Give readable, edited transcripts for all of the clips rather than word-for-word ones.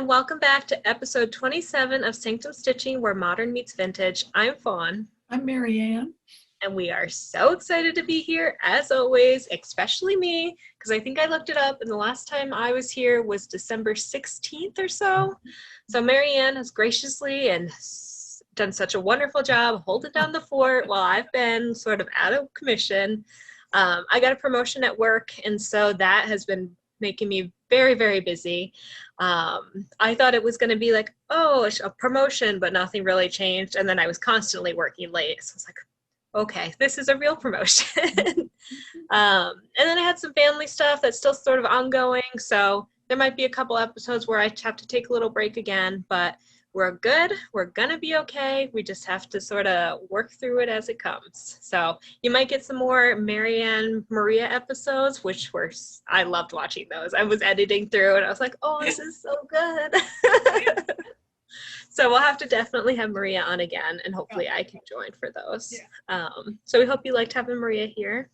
and welcome back to episode 27 of Sanctum Stitching, where modern meets vintage. I'm Fawn. I'm Marianne. And we are so excited to be here, as always, especially me, because I think I looked it up, and the last time I was here was December 16th or so. So Marianne has graciously and done such a wonderful job holding down the fort while I've been sort of out of commission. I got a promotion at work, and so that has been making me very, very busy. I thought it was going to be like, oh, a promotion, but nothing really changed. And then I was constantly working late. So I was like, okay, this is a real promotion. And then I had some family stuff that's still sort of ongoing. So there might be a couple episodes where I have to take a little break again, but we're good. We're going to be okay. We just have to sort of work through it as it comes. So you might get some more Marianne Maria episodes, which were, I loved watching those. I was editing through and I was like, oh, this is so good. So we'll have to definitely have Maria on again, and hopefully I can join for those. Yeah. So we hope you liked having Maria here.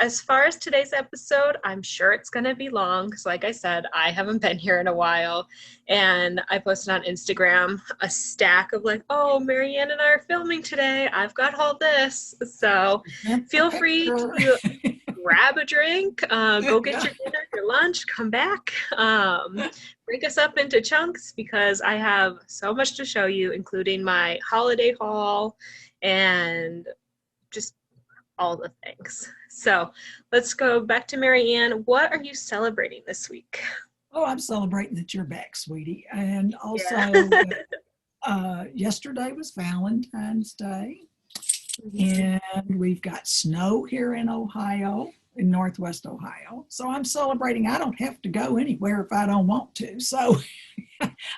As far as today's episode, I'm sure it's going to be long because, like I said, I haven't been here in a while. And I posted on Instagram a stack of like, oh, Marianne and I are filming today. I've got all this. So feel free to grab a drink, go get your dinner, your lunch, come back. Break us up into chunks because I have so much to show you, including my holiday haul and just all the things. So let's go back to Marianne. What are you celebrating this week? Oh, I'm celebrating that you're back, sweetie. And also, yesterday was Valentine's Day. And we've got snow here in Ohio, in Northwest Ohio. So I'm celebrating. I don't have to go anywhere if I don't want to. So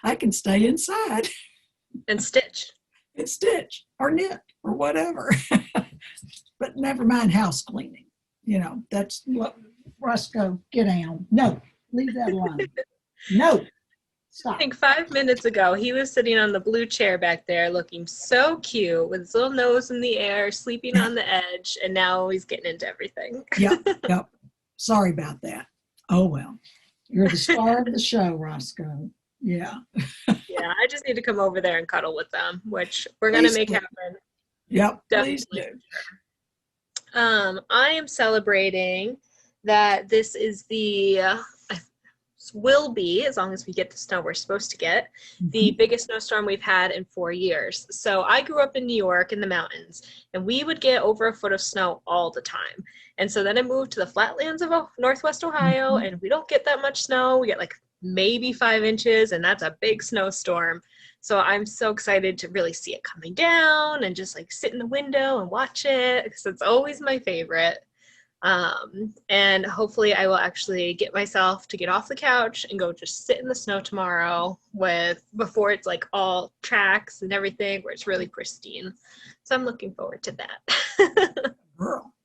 I can stay inside. And stitch. And stitch or knit or whatever. But never mind house cleaning. You know, that's what Roscoe, get down. No, leave that alone. No, stop. I think 5 minutes ago, he was sitting on the blue chair back there looking so cute with his little nose in the air, sleeping on the edge, and now he's getting into everything. Yep. Sorry about that. Oh, well. You're the star of the show, Roscoe. Yeah. Yeah, I just need to come over there and cuddle with them, which we're going to make happen. Yep, definitely. Please do. I am celebrating that this is will be, as long as we get the snow we're supposed to get, the biggest snowstorm we've had in 4 years. So I grew up in New York in the mountains, and we would get over a foot of snow all the time. And so then I moved to the flatlands of Northwest Ohio, and we don't get that much snow. We get like maybe 5 inches, and that's a big snowstorm. So I'm so excited to really see it coming down and just like sit in the window and watch it because it's always my favorite. And hopefully I will actually get myself to get off the couch and go just sit in the snow tomorrow before it's like all tracks and everything where it's really pristine. So I'm looking forward to that. Girl.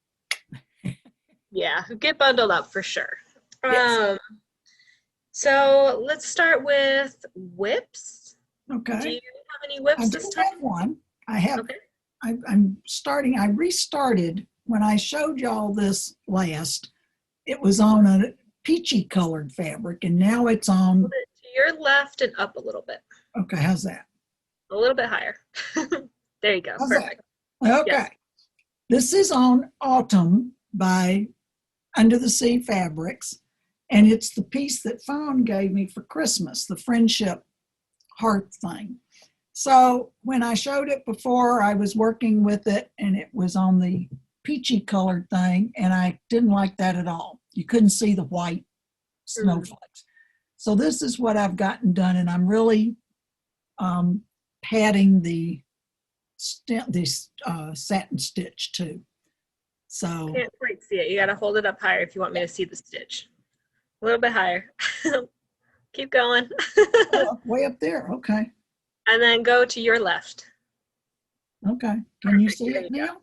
Yeah, get bundled up for sure. Yes. So let's start with whips. Okay. Do you have any whips this time? I have one. I have. Okay. I restarted when I showed y'all this last. It was on a peachy colored fabric, and now it's on. To your left and up a little bit. Okay, how's that? A little bit higher. There you go. How's Perfect. That? Okay. Yes. This is on Autumn by Under the Sea Fabrics, and it's the piece that Fawn gave me for Christmas, the friendship heart thing. So when I showed it before, I was working with it and it was on the peachy colored thing, and I didn't like that at all. You couldn't see the white snowflakes. So this is what I've gotten done, and I'm really padding the satin stitch too. So Can't quite see it. You got to hold it up higher if you want me to see the stitch. A little bit higher. Keep going. Way up there. Okay. And then go to your left. Okay. Can you see it now?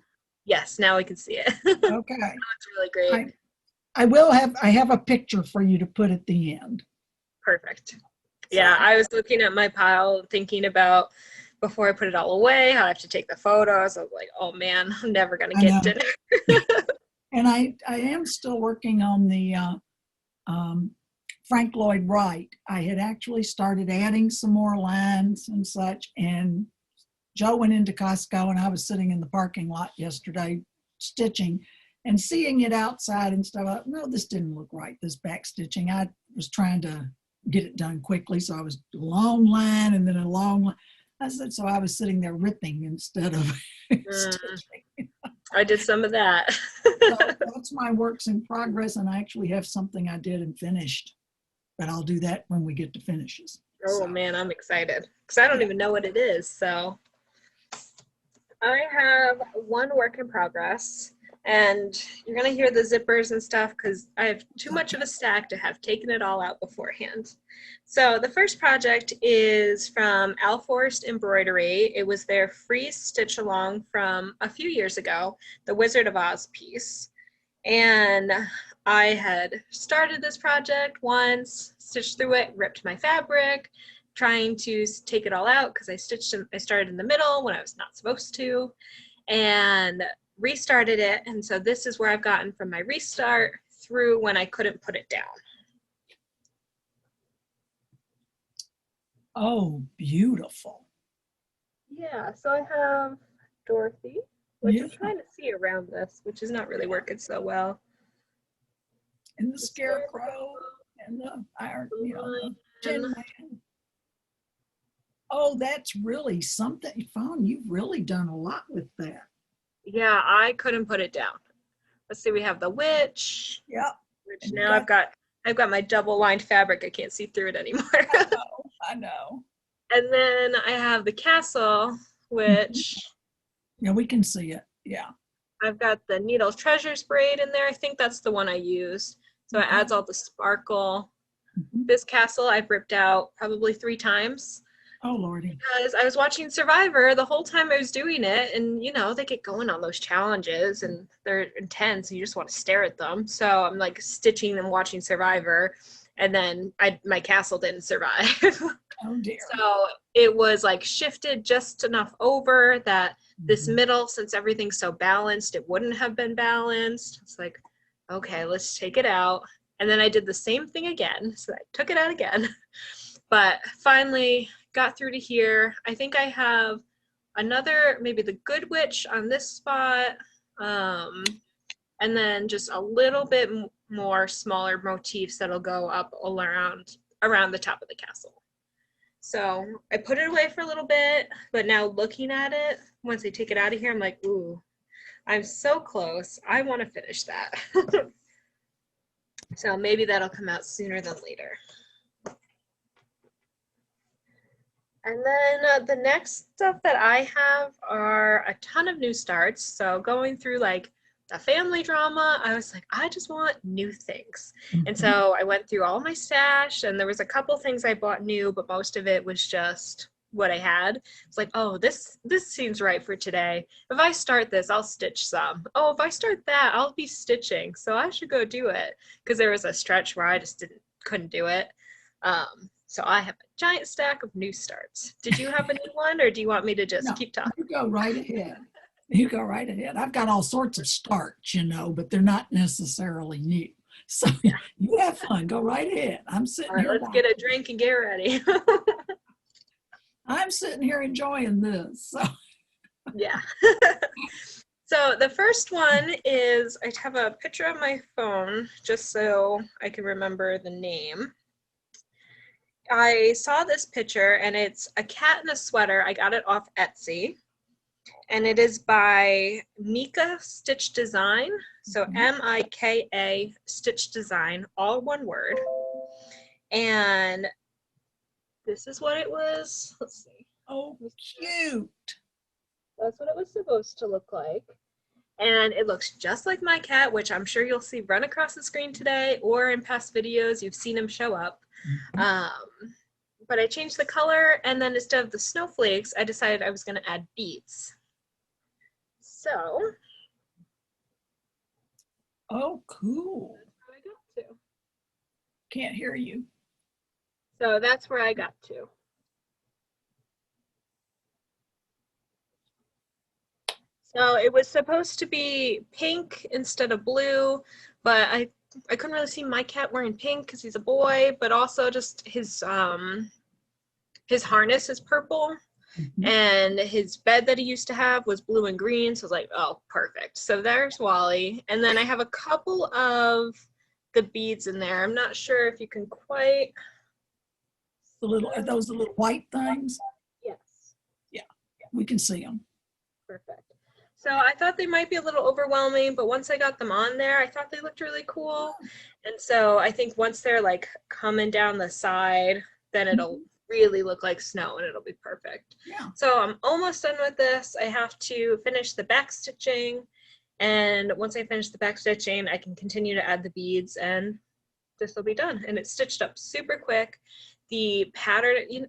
Yes, now we can see it. Okay. That's really great. I have a picture for you to put at the end. Perfect. Yeah, I was looking at my pile thinking about before I put it all away, how I have to take the photos. I was like, oh man, I'm never going to get dinner. And I am still working on the Frank Lloyd Wright, I had actually started adding some more lines and such, and Joe went into Costco and I was sitting in the parking lot yesterday stitching and seeing it outside and stuff. No, this didn't look right, this back stitching. I was trying to get it done quickly, so I was a long line and then a long line. I said, so I was sitting there ripping instead of stitching. I did some of that. So that's my works in progress, and I actually have something I did and finished, but I'll do that when we get to finishes. Oh so. Man, I'm excited because I don't even know what it is. So I have one work in progress, and you're gonna hear the zippers and stuff because I have too much of a stack to have taken it all out beforehand. So the first project is from Al Forrest Embroidery. It was their free stitch along from a few years ago, the Wizard of Oz piece. And I had started this project once, stitched through it, ripped my fabric, trying to take it all out because I started in the middle when I was not supposed to, and restarted it. And so this is where I've gotten from my restart through when I couldn't put it down. Oh, beautiful. Yeah, so I have Dorothy, which I'm trying to see around this, which is not really working so well. And the scarecrow and the iron, the Tin Man. Oh, that's really something. Fawn, you've really done a lot with that. Yeah, I couldn't put it down. Let's see, we have the witch. Yep. Which and now I've got my double lined fabric. I can't see through it anymore. I know. And then I have the castle, which yeah, we can see it. Yeah. I've got the Needle Treasures braid in there. I think that's the one I used. So it adds all the sparkle. This castle I've ripped out probably 3 times. Oh, Lordy. Because I was watching Survivor the whole time I was doing it, and they get going on those challenges and they're intense and you just want to stare at them. So I'm like stitching and watching Survivor, and then my castle didn't survive. Oh dear. So it was like shifted just enough over that this middle, since everything's so balanced, it wouldn't have been balanced. It's like, okay, let's take it out. And then I did the same thing again. So I took it out again, but finally got through to here. I think I have another, maybe the Good Witch on this spot. And then just a little bit more smaller motifs that'll go up around the top of the castle. So I put it away for a little bit, but now looking at it, once I take it out of here, I'm like, ooh, I'm so close. I want to finish that. So maybe that'll come out sooner than later. And then the next stuff that I have are a ton of new starts. So going through like the family drama, I was like, I just want new things. And so I went through all my stash, and there was a couple things I bought new, but most of it was just what I had. It's like, oh, this seems right for today. If I start this, I'll stitch some. Oh, if I start that, I'll be stitching. So I should go do it, because there was a stretch where I just couldn't do it. So I have a giant stack of new starts. Did you have a new one, or do you want me to just keep talking? You go right ahead. You go right ahead. I've got all sorts of starts, but they're not necessarily new. So you have fun. Go right ahead. I'm sitting here. Let's get a drink and get ready. I'm sitting here enjoying this. So. Yeah. So the first one is, I have a picture on my phone just so I can remember the name. I saw this picture, and it's a cat in a sweater. I got it off Etsy, and it is by Mika Stitch Design. So M-I-K-A Stitch Design, all one word. And this is what it was. Let's see. Oh, cute. That's what it was supposed to look like. And it looks just like my cat, which I'm sure you'll see run across the screen today, or in past videos, you've seen him show up. But I changed the color, and then instead of the snowflakes, I decided I was going to add beads. So. Oh, cool. That's where I got to. Can't hear you. So that's where I got to. So it was supposed to be pink instead of blue, but I I couldn't really see my cat wearing pink because he's a boy, but also just his harness is purple. Mhm. And his bed that he used to have was blue and green. So I was like, oh, perfect. So there's Wally. And then I have a couple of the beads in there. I'm not sure if you can quite. Are those the little white things? Yes. Yeah, we can see them. Perfect. So I thought they might be a little overwhelming, but once I got them on there, I thought they looked really cool. And so I think once they're like coming down the side, then it'll really look like snow and it'll be perfect. Yeah. So I'm almost done with this. I have to finish the back stitching, and once I finish the back stitching, I can continue to add the beads and this will be done. And it's stitched up super quick. The pattern,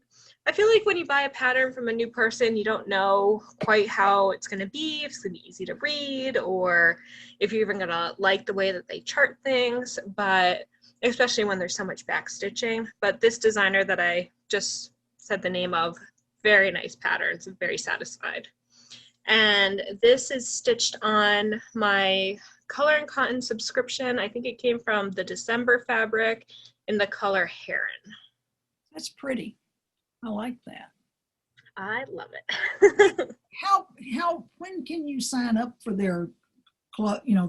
I feel like when you buy a pattern from a new person, you don't know quite how it's going to be, if it's going to be easy to read, or if you're even going to like the way that they chart things, but especially when there's so much back stitching. But this designer that I just said the name of, very nice patterns, I'm very satisfied. And this is stitched on my Color and Cotton subscription. I think it came from the December fabric in the color Heron. That's pretty. I like that. I love it. When can you sign up for their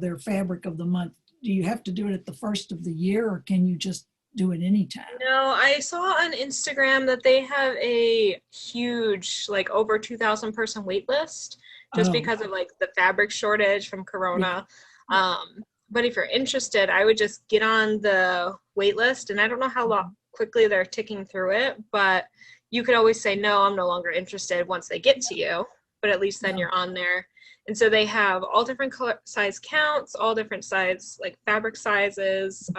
their fabric of the month? Do you have to do it at the first of the year, or can you just do it anytime? No, I saw on Instagram that they have a huge, like over 2,000 person wait list just because of like the fabric shortage from Corona. Yeah. But if you're interested, I would just get on the wait list, and I don't know how quickly they're ticking through it, but you could always say, no, I'm no longer interested once they get to you, but at least then you're on there. And so they have all different color size counts, all different size, like fabric sizes,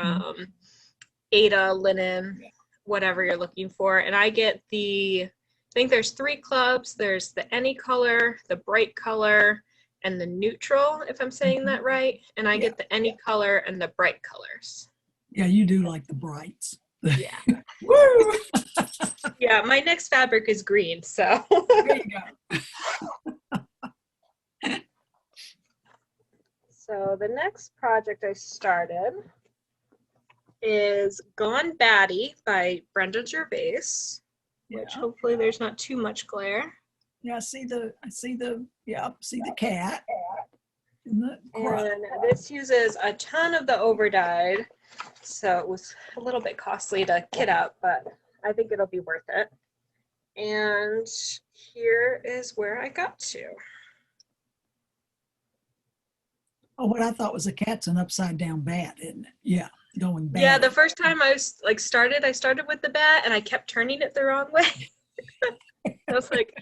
Aida, linen, whatever you're looking for. And I get I think there's 3 clubs. There's the any color, the bright color, and the neutral, if I'm saying that right. And I get the any color and the bright colors. Yeah, you do like the brights. Yeah. Woo! Yeah, my next fabric is green, so. There you go. So the next project I started is Gone Batty by Brenda Gervais, which hopefully there's not too much glare. Yeah, I see the cat. And this uses a ton of the overdyed, so it was a little bit costly to kit up, but I think it'll be worth it. And here is where I got to. Oh, what I thought was a cat's an upside down bat, isn't it? Yeah, going bad. Yeah, the first time I started with the bat and I kept turning it the wrong way. I was like,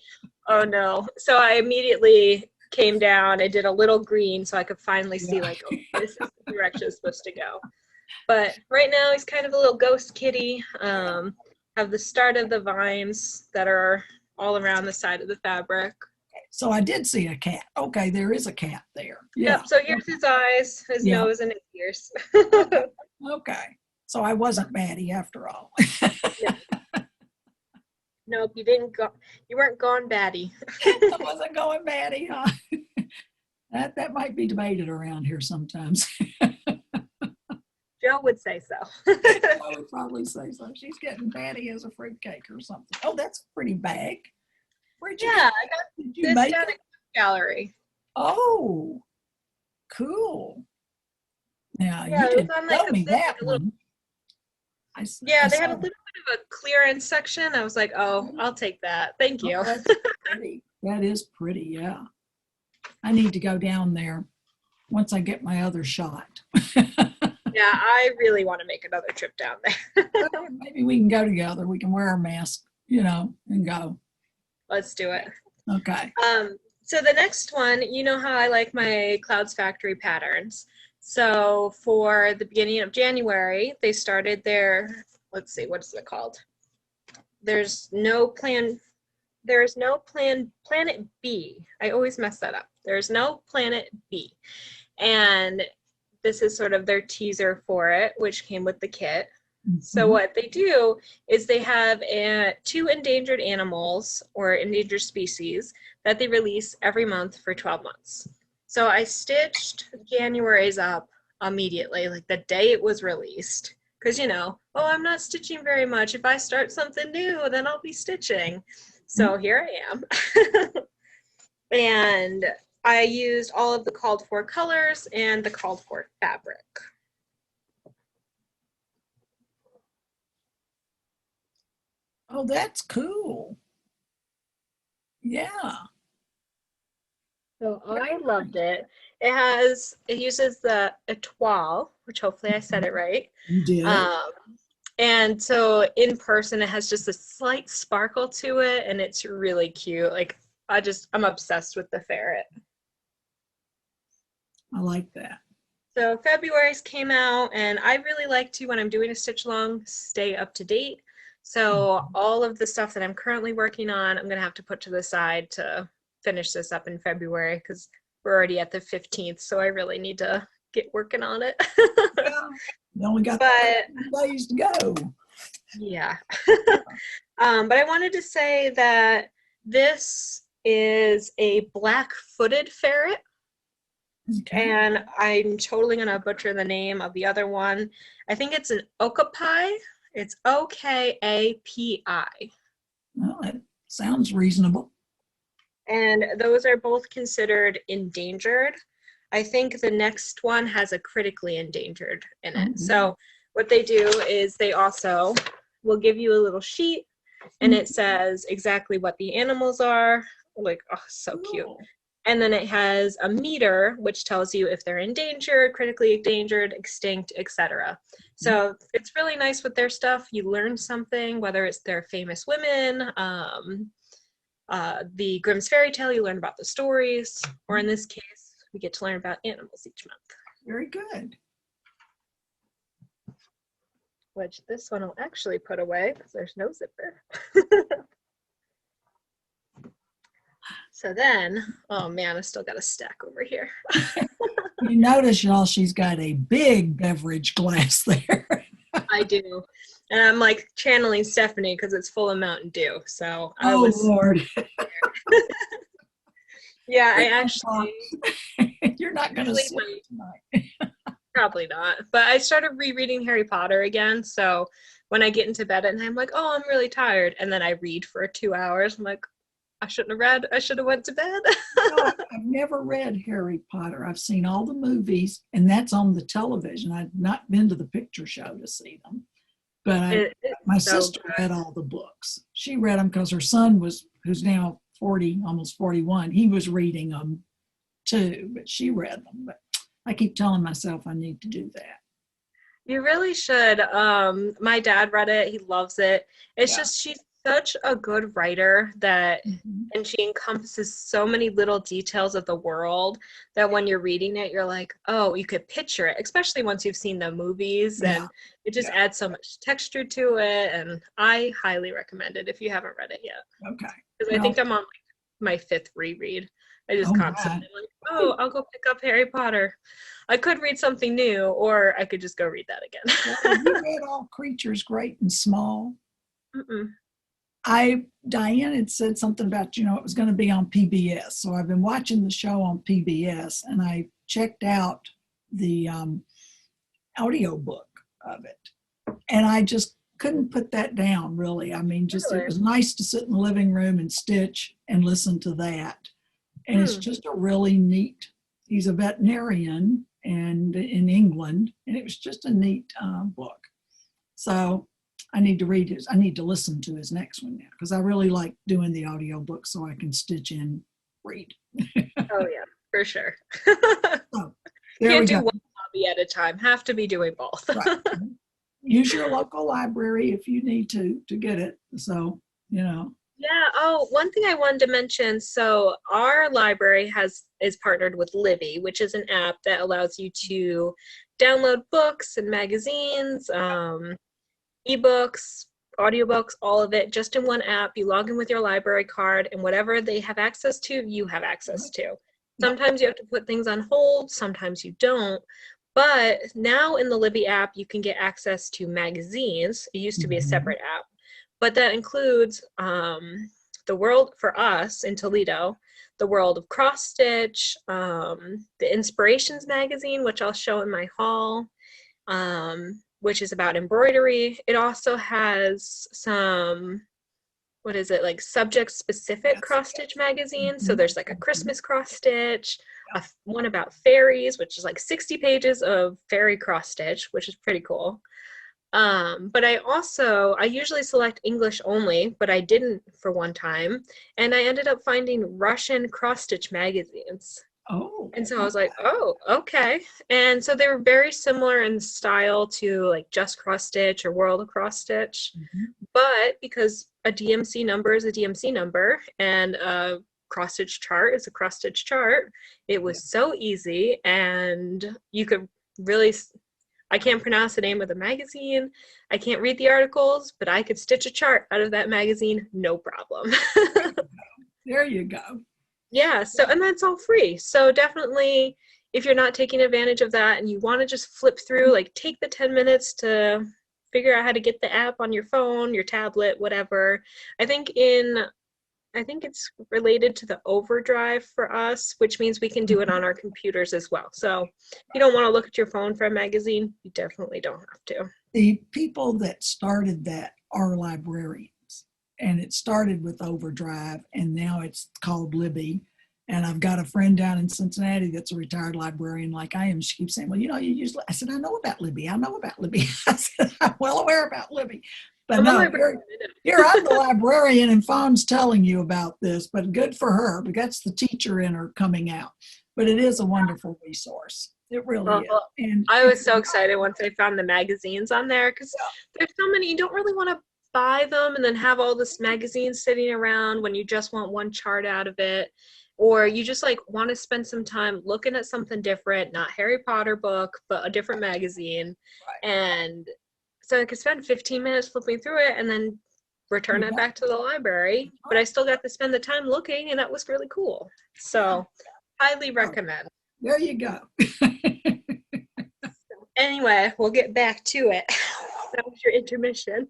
oh no. So I immediately came down and did a little green so I could finally see like, oh, this is the direction it's supposed to go. But right now he's kind of a little ghost kitty. Have the start of the vines that are all around the side of the fabric. So I did see a cat. Okay, there is a cat there. Yeah. Yep, so here's his eyes, his nose, and his ears. Okay. So I wasn't batty after all. Nope, you weren't gone batty. I wasn't going batty, huh? That might be debated around here sometimes. Joe would say so. I would probably say so. She's getting batty as a fruitcake or something. Oh, that's a pretty bag. Where'd you I got this down at Gallery. Oh, cool. Now, yeah, you didn't tell me that one. They had a little bit of a clearance section. I was like, oh, I'll take that. Thank you. Oh, that's pretty. That is pretty, yeah. I need to go down there once I get my other shot. Yeah, I really want to make another trip down there. Maybe we can go together. We can wear our mask, and go. Let's do it. Okay. So the next one, you know how I like my Clouds Factory patterns. So for the beginning of January, they started their, let's see, what is it called? There's no plan Planet B. I always mess that up. There's no Planet B. And this is sort of their teaser for it, which came with the kit. Mm-hmm. So what they do is they have 2 endangered animals or endangered species that they release every month for 12 months. So I stitched January's up immediately, like the day it was released. Because, oh, I'm not stitching very much. If I start something new, then I'll be stitching. So here I am. And I used all of the called for colors and the called for fabric. Oh, that's cool. Yeah. So I loved it. It uses the étoile, which hopefully I said it right. You did. And so in person, it has just a slight sparkle to it, and it's really cute. Like, I'm obsessed with the ferret. I like that. So February's came out, and I really like to, when I'm doing a stitch along, stay up to date. So all of the stuff that I'm currently working on, I'm going to have to put to the side to finish this up in February, because we're already at the 15th, so I really need to get working on it. Yeah, you only got 30 days to go. Yeah. But I wanted to say that this is a black-footed ferret. Okay. And I'm totally going to butcher the name of the other one. I think it's an okapi. It's O-K-A-P-I. Well, it sounds reasonable. And those are both considered endangered. I think the next one has a critically endangered in it. So what they do is they also will give you a little sheet, and it says exactly what the animals are. Like, oh, so cute. And then it has a meter, which tells you if they're endangered, critically endangered, extinct, etc. So it's really nice with their stuff. You learn something, whether it's their famous women, the Grimm's fairy tale, you learn about the stories, or in this case, we get to learn about animals each month. Very good. Which this one I'll actually put away because there's no zipper. So then, oh man, I still got a stack over here. You notice, y'all, she's got a big beverage glass there. I do. And I'm like channeling Stephanie because it's full of Mountain Dew. So Lord. Yeah, I actually. You're not going to sleep tonight. Probably not. But I started rereading Harry Potter again. So when I get into bed at night, I'm like, oh, I'm really tired. And then I read for 2 hours. I'm like, I shouldn't have read. I should have went to bed. No, I've never read Harry Potter. I've seen all the movies, and that's on the television. I've not been to the picture show to see them. But my sister read all the books. She read them because her son who's now 40, almost 41, he was reading them too, but she read them. But I keep telling myself I need to do that. You really should. My dad read it. He loves it. It's just, she's such a good writer that, and she encompasses so many little details of the world that when you're reading it, you're like, oh, you could picture it, especially once you've seen the movies, and it just adds so much texture to it. And I highly recommend it if you haven't read it yet. Okay. Because I think I'm on like my 5th reread. I just constantly like, oh, I'll go pick up Harry Potter. I could read something new, or I could just go read that again. Well, you read All Creatures Great and Small? Mm-mm. Diane had said something about, it was going to be on PBS. So I've been watching the show on PBS, and I checked out the audio book of it. And I just couldn't put that down, really. I mean, it was nice to sit in the living room and stitch and listen to that. And it's just a really neat, he's a veterinarian and in England, and it was just a neat book. So I need to read his, I need to listen to his next one now, because I really like doing the audio book so I can stitch in, read. Oh yeah, for sure. So, can't do one hobby at a time. Have to be doing both. Right. Use your local library if you need to get it. So, Yeah. Oh, one thing I wanted to mention. So our library is partnered with Libby, which is an app that allows you to download books and magazines, ebooks, audiobooks, all of it just in one app. You log in with your library card, and whatever they have access to, you have access to. Sometimes you have to put things on hold, sometimes you don't. But now in the Libby app, you can get access to magazines. It used to be a separate app, but that includes the world for us in Toledo, the world of cross stitch, the Inspirations magazine, which I'll show in my haul, which is about embroidery. It also has some, what is it, like subject specific cross stitch magazines. So there's like a Christmas cross stitch, one about fairies, which is like 60 pages of fairy cross stitch, which is pretty cool. But I usually select English only, but I didn't for one time. And I ended up finding Russian cross stitch magazines. Oh. And so I was like, oh, okay. And so they were very similar in style to like Just Cross Stitch or World of Cross Stitch. But because a DMC number is a DMC number and a cross stitch chart is a cross stitch chart, it was so easy, and you could really, I can't pronounce the name of the magazine, I can't read the articles, but I could stitch a chart out of that magazine, no problem. There you go. Yeah, so, and that's all free. So definitely, if you're not taking advantage of that and you want to just flip through, like take the 10 minutes to figure out how to get the app on your phone, your tablet, whatever. I think it's related to the overdrive for us, which means we can do it on our computers as well. So if you don't want to look at your phone for a magazine, you definitely don't have to. The people that started that are librarians, and it started with Overdrive, and now it's called Libby. And I've got a friend down in Cincinnati that's a retired librarian like I am. She keeps saying, well, you use, I said, I know about Libby. I know about Libby. I said, I'm well aware about Libby. But no, here I'm the librarian, and Fawn's telling you about this, but good for her, because that's the teacher in her coming out. But it is a wonderful resource. It really is. And I was so excited once I found the magazines on there, because there's so many, you don't really want to buy them and then have all this magazines sitting around when you just want one chart out of it. Or you just like want to spend some time looking at something different, not Harry Potter book, but a different magazine. Right. And so I could spend 15 minutes flipping through it and then return it back to the library. But I still got to spend the time looking, and that was really cool. So highly recommend. There you go. Anyway, we'll get back to it. That was your intermission.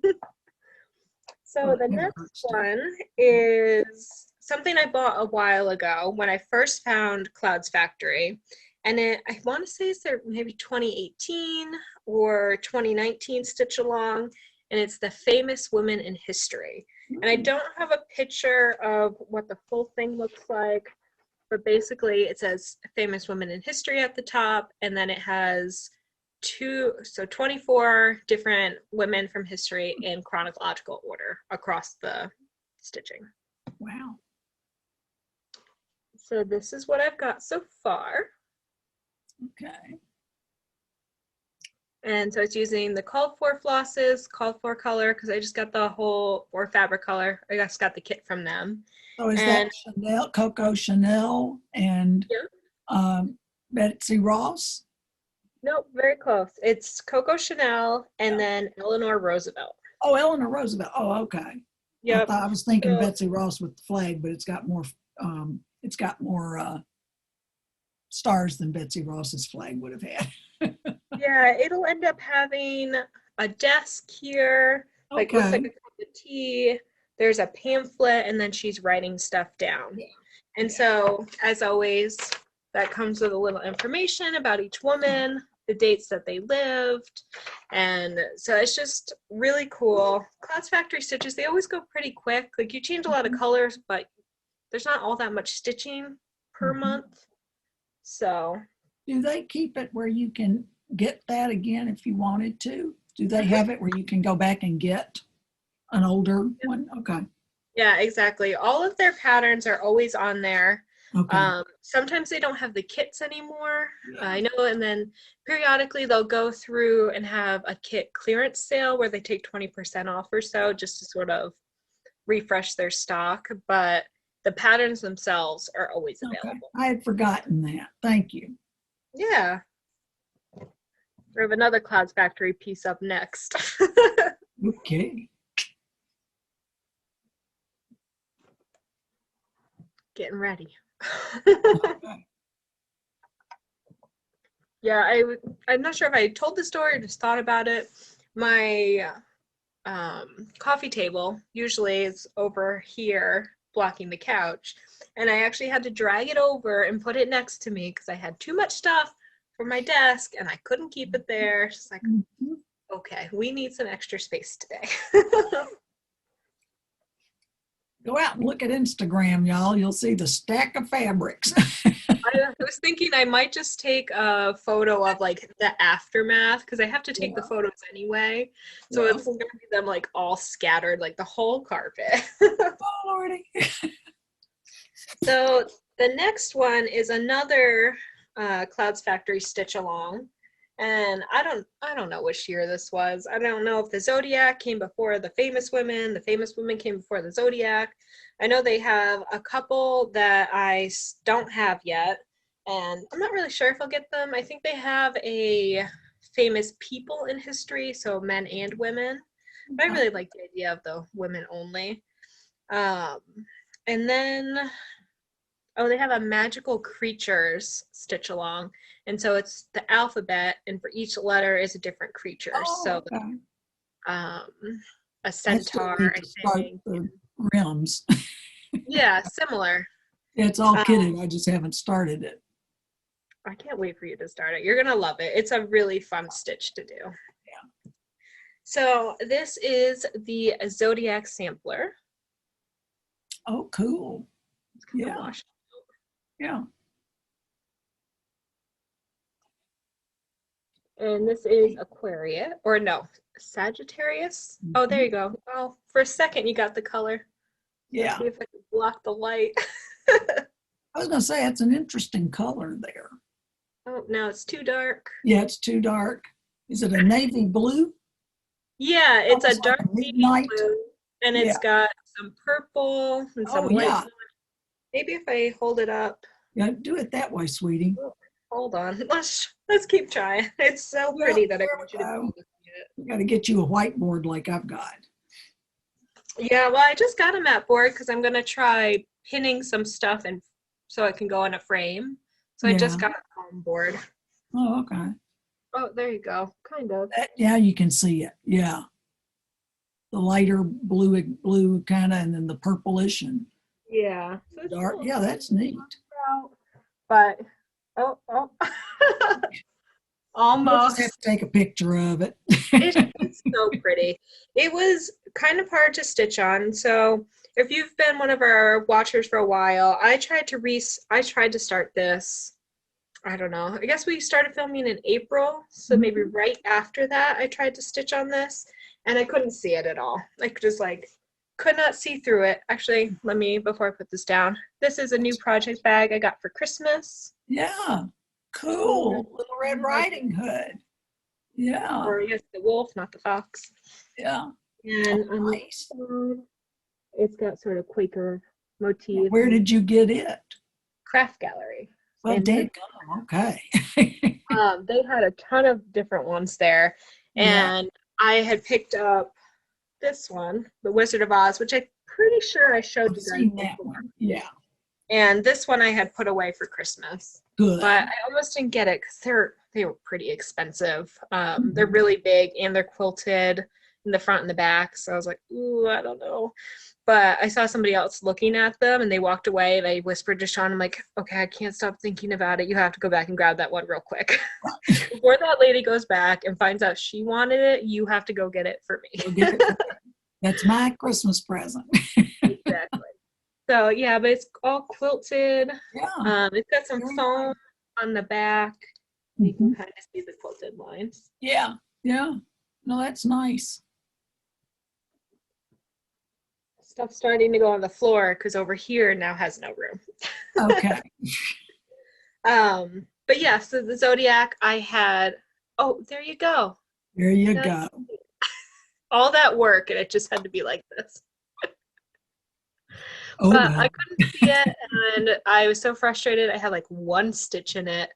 So the next one is something I bought a while ago when I first found Clouds Factory. And I want to say it's their maybe 2018 or 2019 stitch along. And it's the Famous Women in History. And I don't have a picture of what the full thing looks like, but basically it says Famous Women in History at the top. And then it has 24 different women from history in chronological order across the stitching. Wow. So this is what I've got so far. Okay. And so it's using the called for flosses, called for color, because I just got the whole, or fabric color, I just got the kit from them. So is that Chanel, Coco Chanel, and Betsy Ross? Nope, very close. It's Coco Chanel and then Eleanor Roosevelt. Oh, Eleanor Roosevelt. Oh, okay. Yep. I was thinking Betsy Ross with the flag, but it's got more stars than Betsy Ross's flag would have had. Yeah, it'll end up having a desk here, like looks like a cup of tea. There's a pamphlet, and then she's writing stuff down. Yeah. And so, as always, that comes with a little information about each woman, the dates that they lived. And so it's just really cool. Clouds Factory stitches, they always go pretty quick. Like you change a lot of colors, but there's not all that much stitching per month. So. Do they keep it where you can get that again if you wanted to? Do they have it where you can go back and get an older one? Okay. Yeah, exactly. All of their patterns are always on there. Okay. Sometimes they don't have the kits anymore. I know, and then periodically they'll go through and have a kit clearance sale where they take 20% off or so, just to sort of refresh their stock. But the patterns themselves are always available. I had forgotten that. Thank you. Yeah. We have another Clouds Factory piece up next. Okay. Getting ready. Yeah, I'm not sure if I told the story or just thought about it. My coffee table usually is over here blocking the couch. And I actually had to drag it over and put it next to me because I had too much stuff for my desk and I couldn't keep it there. It's like, okay, we need some extra space today. Go out and look at Instagram, y'all. You'll see the stack of fabrics. I was thinking I might just take a photo of like the aftermath because I have to take the photos anyway. So it's going to be them like all scattered, like the whole carpet. Oh, Lordy. So the next one is another Clouds Factory stitch along. And I don't know which year this was. I don't know if the Zodiac came before the famous women came before the Zodiac. I know they have a couple that I don't have yet, and I'm not really sure if I'll get them. I think they have a famous people in history, so men and women. But I really like the idea of the women only. And then, oh, they have a magical creatures stitch along. And so it's the alphabet, and for each letter is a different creature. A centaur, I think. The rims. Yeah, similar. Yeah, it's all kitted. I just haven't started it. I can't wait for you to start it. You're going to love it. It's a really fun stitch to do. Yeah. So this is the Zodiac sampler. Oh, cool. Yeah. Yeah. And this is Aquarius, or no, Sagittarius. Oh, there you go. Oh, for a second you got the color. Yeah. Let's see if I can block the light. I was going to say it's an interesting color there. Oh, now it's too dark. Yeah, it's too dark. Is it a navy blue? Yeah, it's almost a dark like navy blue, and it's got some purple and some white. Yeah. Maybe if I hold it up. Yeah, do it that way, sweetie. Hold on. Let's keep trying. It's so pretty that I want you to be looking at it. We got to get you a whiteboard like I've got. Yeah, well, I just got a mat board because I'm going to try pinning some stuff and so it can go in a frame. So I just got a foam board. Oh, okay. Oh, there you go. Kind of. Yeah, you can see it. Yeah. The lighter blue kind of, and then the purplish and So dark. Yeah, that's neat. But almost. We'll just have to take a picture of it. It's so pretty. It was kind of hard to stitch on. So if you've been one of our watchers for a while, I tried to start this. I don't know. I guess we started filming in April. So maybe right after that, I tried to stitch on this and I couldn't see it at all. I just could not see through it. Actually, before I put this down, this is a new project bag I got for Christmas. Yeah. Cool. Little Red Riding Hood. Yeah. Or yes, the wolf, not the fox. Yeah. And nice. It's got sort of Quaker motif. Where did you get it? Craft Gallery. Well, okay. They had a ton of different ones there. And I had picked up this one, The Wizard of Oz, which I'm pretty sure I showed you guys before. Yeah. And this one I had put away for Christmas. Good. But I almost didn't get it because they were pretty expensive. They're really big and they're quilted in the front and the back. So I was like, ooh, I don't know. But I saw somebody else looking at them and they walked away and I whispered to Sean, I'm like, okay, I can't stop thinking about it. You have to go back and grab that one real quick. Before that lady goes back and finds out she wanted it, you have to go get it for me. That's my Christmas present. Exactly. So yeah, but it's all quilted. Yeah. It's got some foam on the back. You can kind of see the quilted lines. Yeah. Yeah. No, that's nice. Stuff starting to go on the floor because over here now has no room. Okay. But yeah, so the Zodiac I had, there you go. There you go. All that work and it just had to be like this. Oh, but I couldn't see it and I was so frustrated. I had like one stitch in it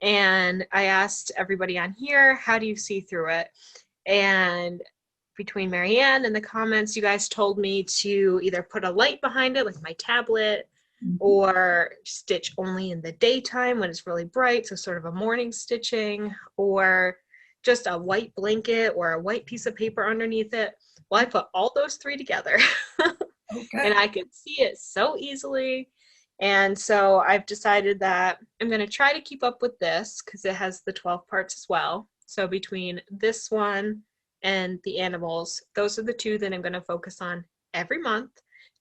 and I asked everybody on here, how do you see through it? And between Marianne and the comments, you guys told me to either put a light behind it, like my tablet, or stitch only in the daytime when it's really bright, so sort of a morning stitching, or just a white blanket or a white piece of paper underneath it. Well, I put all those three together. Okay. And I could see it so easily. And so I've decided that I'm going to try to keep up with this because it has the 12 parts as well. So between this one and the animals, those are the two that I'm going to focus on every month.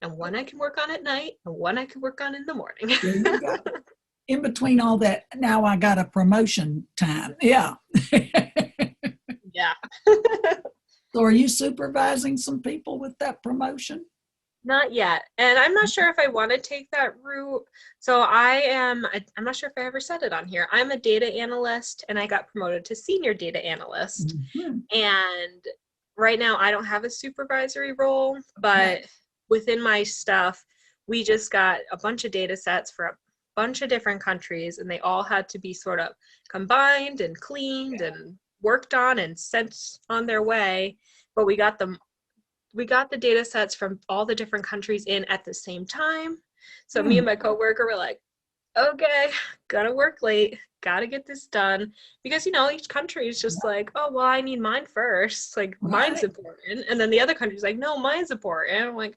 And one I can work on at night and one I can work on in the morning. There you go. In between all that, now I got a promotion time. Yeah. Yeah. So are you supervising some people with that promotion? Not yet. And I'm not sure if I want to take that route. So I'm not sure if I ever said it on here. I'm a data analyst and I got promoted to senior data analyst. Mm-hmm. And right now I don't have a supervisory role, but within my stuff, we just got a bunch of data sets for a bunch of different countries, and they all had to be sort of combined and cleaned and worked on and sent on their way. But we got the data sets from all the different countries in at the same time. So me and my coworker were like, okay, gotta work late, gotta get this done. Because, each country is just like, oh, well, I need mine first. Like, mine's important. And then the other country's like, no, mine's important. I'm like,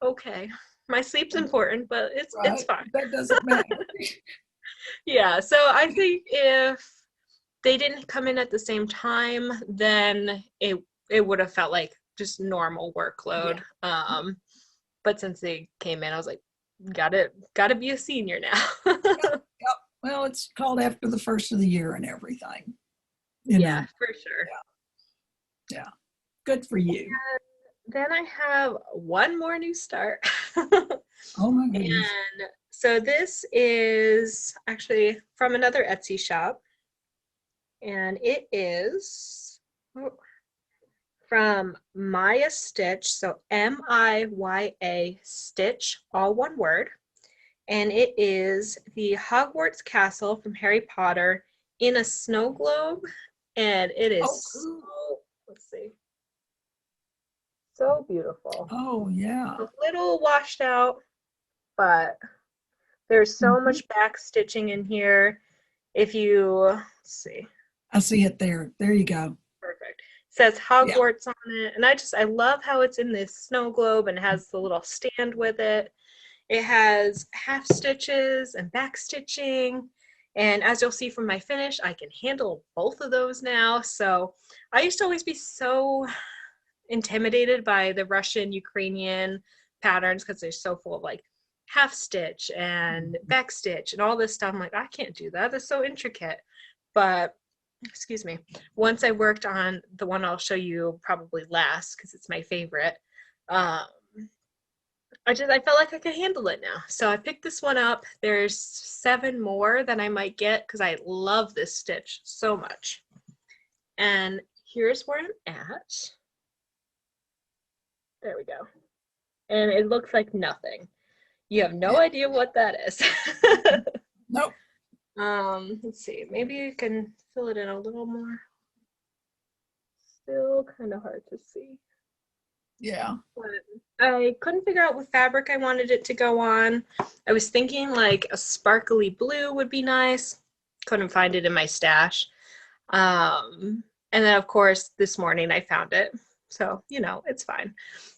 okay, my sleep's important, but it's fine. That doesn't matter. Yeah, so I think if they didn't come in at the same time, then it would have felt like just normal workload. But since they came in, I was like, gotta be a senior now. Yep. Well, it's called after the first of the year and everything. Yeah, for sure. Yeah. Good for you. And then I have one more new start. Oh my goodness. And so this is actually from another Etsy shop. And it is from Maya Stitch, so M-I-Y-A Stitch, all one word. And it is the Hogwarts castle from Harry Potter in a snow globe. And it is let's see, so beautiful. Oh, yeah. A little washed out, but there's so much back stitching in here. If you, let's see. I see it there. There you go. Perfect. Says Hogwarts on it, and I love how it's in this snow globe and has the little stand with it. It has half stitches and back stitching, and as you'll see from my finish, I can handle both of those now. So I used to always be so intimidated by the Russian Ukrainian patterns because they're so full of like half stitch and back stitch and all this stuff. I'm like, I can't do that. That's so intricate. But excuse me, once I worked on the one I'll show you probably last because it's my favorite, I felt like I could handle it now. So I picked this one up. There's 7 more that I might get because I love this stitch so much. And here's where I'm at. There we go. And it looks like nothing. You have no idea what that is. Nope. Let's see, maybe you can fill it in a little more. Still kind of hard to see. Yeah. But I couldn't figure out what fabric I wanted it to go on. I was thinking like a sparkly blue would be nice. Couldn't find it in my stash. And then of course this morning I found it. So, it's fine.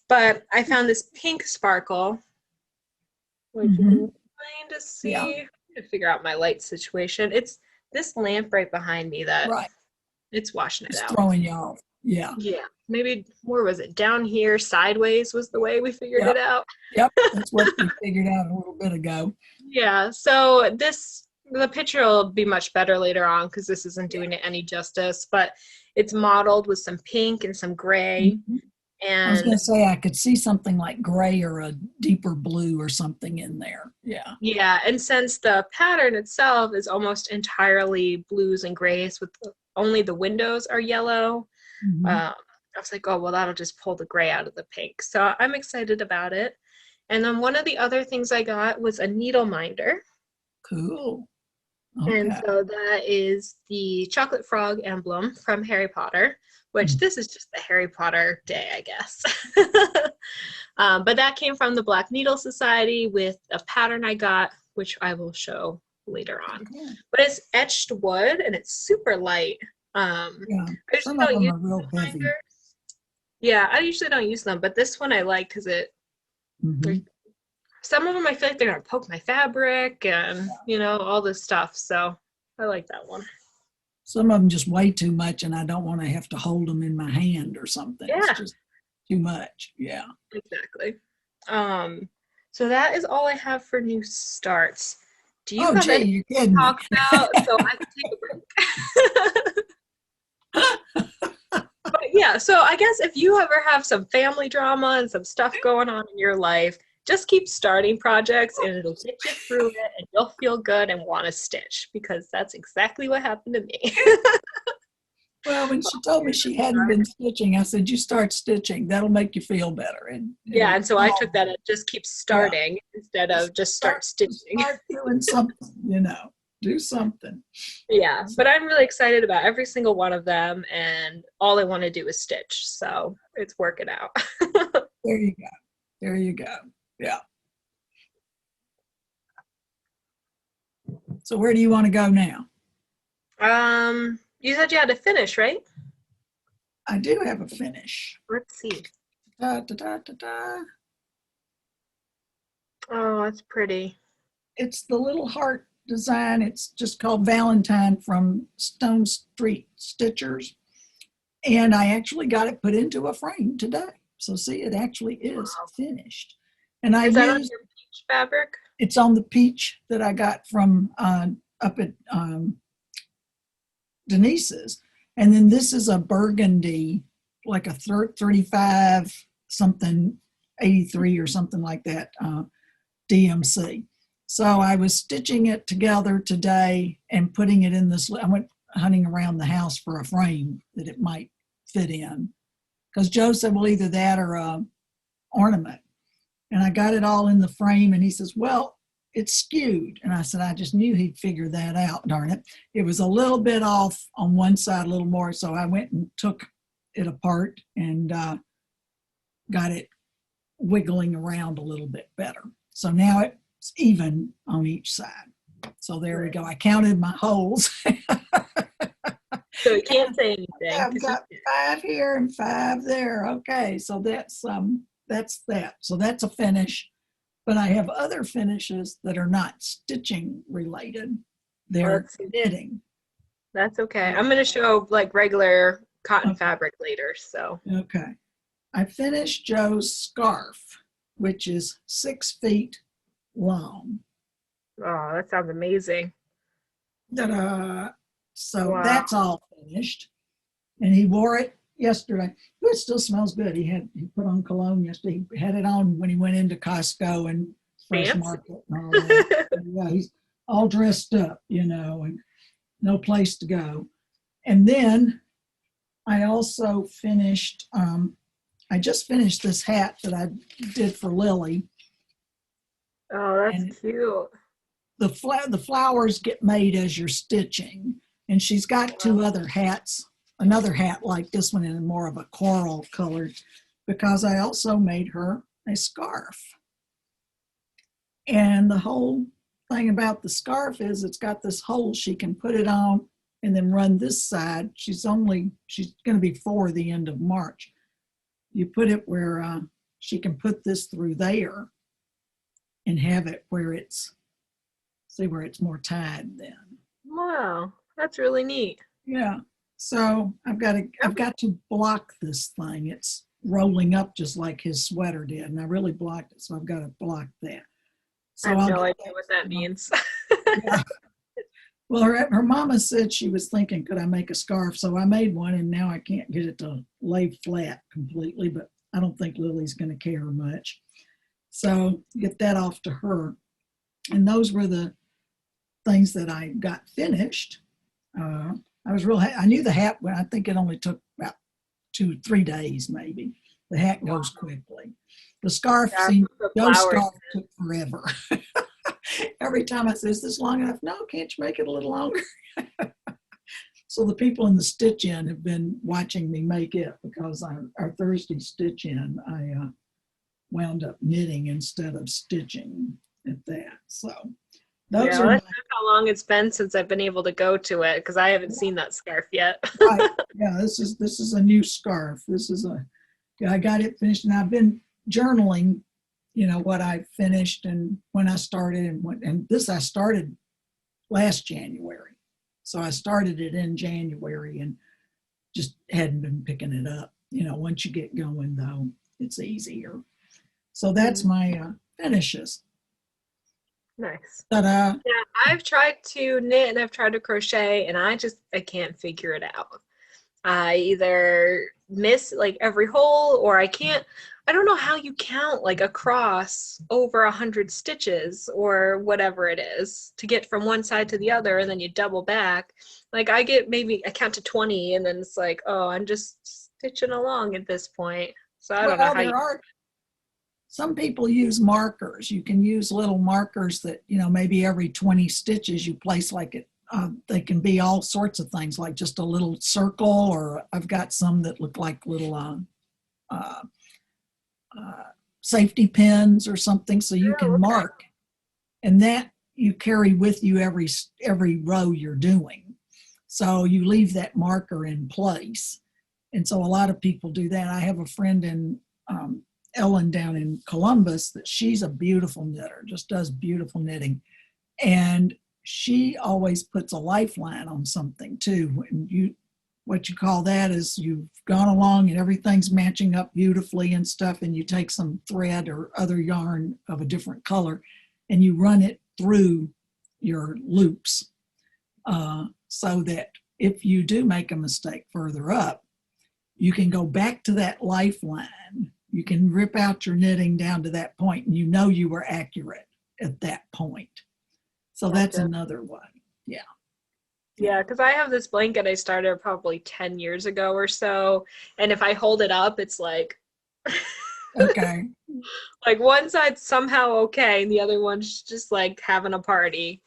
But I found this pink sparkle, which you can kind of see. Yeah. To figure out my light situation. It's this lamp right behind me that it's washing it out. Throwing you off. Yeah. Yeah. Maybe, where was it? Down here, sideways was the way we figured it out. Yep. That's what we figured out a little bit ago. Yeah. So the picture will be much better later on because this isn't doing it any justice, but it's modeled with some pink and some gray. And I was going to say I could see something like gray or a deeper blue or something in there. Yeah. Yeah. And since the pattern itself is almost entirely blues and grays with only the windows are yellow, I was like, oh, well, that'll just pull the gray out of the pink. So I'm excited about it. And then one of the other things I got was a needle minder. Cool. Okay. And so that is the chocolate frog emblem from Harry Potter, which this is just the Harry Potter day, I guess. But that came from the Black Needle Society with a pattern I got, which I will show later on. Okay. But it's etched wood and it's super light. I some of them are real heavy. Yeah, I usually don't use them, but this one I like because it Mhm. Some of them I feel like they're gonna poke my fabric and all this stuff. So I like that one. Some of them just way too much, and I don't want to have to hold them in my hand or something. It's Yeah, just too much. Yeah. exactly. So that is all I have for new starts. Do you Oh, have gee, anything you're to kidding me. talk about so I can take a break? But yeah, so I guess if you ever have some family drama and some stuff going on in your life, just keep starting projects and it'll get you through it and you'll feel good and want to stitch because that's exactly what happened to me. Well, when she told me she hadn't been stitching, I said, you start stitching. That'll make you feel better. And Yeah, it'll, and so I took that and just keep yeah, starting instead of just start start, stitching. start doing something, do something. Yeah, but I'm really excited about every single one of them and all I want to do is stitch. So it's working out. There you go. There you go. Yeah. So where do you want to go now? You said you had to finish, right? I do have a finish. Let's see. Da, da, da, da, da. Oh, that's pretty. It's the little heart design. It's just called Valentine from Stone Street Stitchers. And I actually got it put into a frame today. So see, it actually is Wow. finished. And I Is that on used, your peach fabric? it's on the peach that I got from up at Denise's. And then this is a burgundy, like a 35 something, 83 or something like that, DMC. So I was stitching it together today and putting it in this. I went hunting around the house for a frame that it might fit in. Because Joe said, well, either that or a ornament. And I got it all in the frame. And he says, well, it's skewed. And I said, I just knew he'd figure that out, darn it. It was a little bit off on one side, a little more. So I went and took it apart and got it wiggling around a little bit better. So now it's even on each side. So there we go. I counted my holes. So you can't say anything. I've got 5 here and 5 there. Okay, so that's that. So that's a finish. But I have other finishes that are not stitching related. They're knitting. That's okay. I'm going to show like regular cotton fabric later. So okay. I finished Joe's scarf, which is 6 feet long. oh, that sounds amazing. Ta-da. So Wow. that's all finished. And he wore it yesterday. It still smells good. He put on cologne yesterday. He had it on when he went into Costco and Fresh Fancy. Market and all that. Yeah, he's all dressed up, and no place to go. And then I also finished, I just finished this hat that I did for Lily. Oh, that's cute. The flowers get made as you're stitching. And she's got 2 other hats, another hat like this one in more of a coral color, because I also made her a scarf. And the whole thing about the scarf is it's got this hole she can put it on and then run this side. She's going to be 4 the end of March. You put it where she can put this through there and have it where it's more tied then. Wow, that's really neat. Yeah. So I've got to block this thing. It's rolling up just like his sweater did, and I really blocked it, so I've got to block that. So I have no idea what that means. Yeah. Well, her mama said she was thinking, could I make a scarf? So I made one, and now I can't get it to lay flat completely, but I don't think Lily's going to care much. So get that off to her. And those were the things that I got finished. I was I knew the hat, I think it only took about 2-3 days maybe. The hat goes quickly. The scarf Joe's scarf took forever. Every time I say, is this long enough? No, can't you make it a little longer? So the people in the stitch-in have been watching me make it, because our Thursday stitch-in, I wound up knitting instead of stitching at that. So that's how long it's been since I've been able to go to it, because I haven't seen that scarf yet. Right. Yeah, this is a new scarf. I got it finished, and I've been journaling what I finished and when I started, and this I started last January. So I started it in January and just hadn't been picking it up. Once you get going though, it's easier. So that's my finishes. Nice. Ta-da. Yeah, I've tried to knit and I've tried to crochet and I can't figure it out. I either miss like every hole or I don't know how you count like across over 100 stitches or whatever it is to get from one side to the other and then you double back. Like I count to 20 and then it's like, oh, I'm just stitching along at this point. So I don't know how some people use markers. You can use little markers that, maybe every 20 stitches you place like it. They can be all sorts of things, like just a little circle, or I've got some that look like little safety pins or something, so you can mark. And that you carry with you every row you're doing. So you leave that marker in place. And so a lot of people do that. I have a friend in Ellen down in Columbus that she's a beautiful knitter, just does beautiful knitting. And she always puts a lifeline on something too. And what you call that is you've gone along and everything's matching up beautifully and stuff, and you take some thread or other yarn of a different color and you run it through your loops so that if you do make a mistake further up, you can go back to that lifeline. You can rip out your knitting down to that point and you were accurate at that point. So that's another one. Yeah. Yeah, because I have this blanket I started probably 10 years ago or so. And if I hold it up, it's like, okay. Like one side's somehow okay and the other one's just like having a party.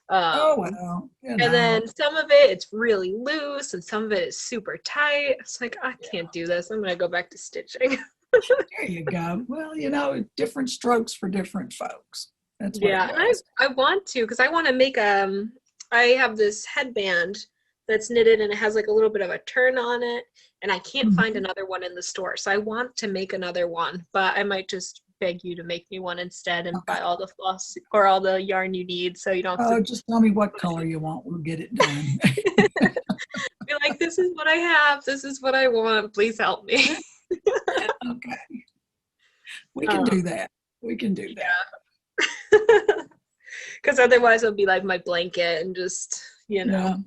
Oh, well. And then some of it's really loose and some of it is super tight. It's like, I can't do this. I'm going to go back to stitching. There you go. Well, different strokes for different folks. That's what it is. I want to, because I want to make I have this headband that's knitted and it has like a little bit of a turn on it and I can't find another one in the store. So I want to make another one, but I might just beg you to make me one instead and buy all the floss or all the yarn you need so you don't have to. Just tell me what color you want. We'll get it done. Be like, this is what I have. This is what I want. Please help me. Okay. We can do that. We can do that. Because otherwise it'll be like my blanket and just, Yeah.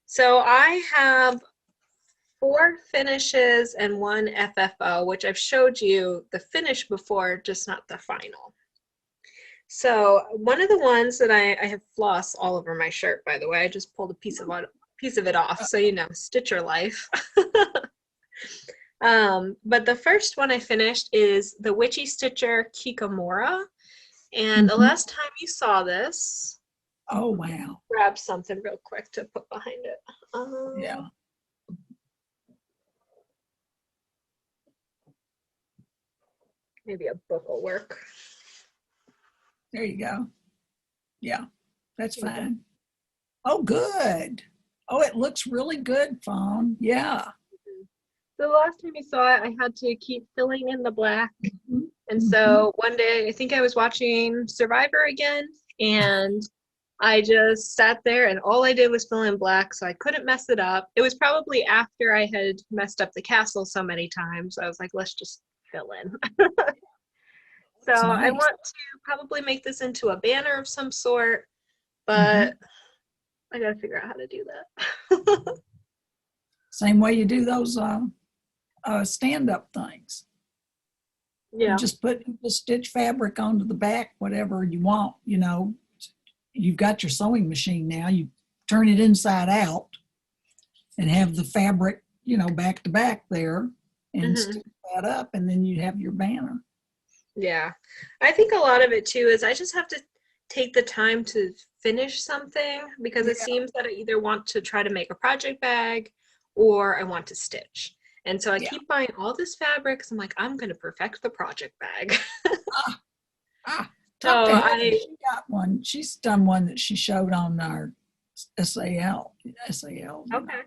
So I have 4 finishes and 1 FFO, which I've showed you the finish before, just not the final. So one of the ones that I have floss all over my shirt, by the way. I just pulled a piece of it off, so Stitcher life. But the first one I finished is the Witchy Stitcher Kikamora. And the last time you saw this, oh wow, grab something real quick to put behind it. Yeah. Maybe a book will work. There you go. Yeah, that's fine. Oh, good. Oh, it looks really good, Fawn. Yeah. The last time you saw it, I had to keep filling in the black. And so one day, I think I was watching Survivor again, and I just sat there and all I did was fill in black, so I couldn't mess it up. It was probably after I had messed up the castle so many times. I was like, let's just fill in. So nice. I want to probably make this into a banner of some sort, but I gotta figure out how to do that. Same way you do those stand-up things. Yeah. You just put the stitch fabric onto the back, whatever you want. You've got your sewing machine now. You turn it inside out and have the fabric, back to back there and stitch that up, and then you have your banner. Yeah. I think a lot of it too is I just have to take the time to finish something because it seems that I either want to try to make a project bag or I want to stitch. And so I keep buying all this fabric because I'm like, I'm going to perfect the project bag. So she got one. She's done one that she showed on our SAL. Okay.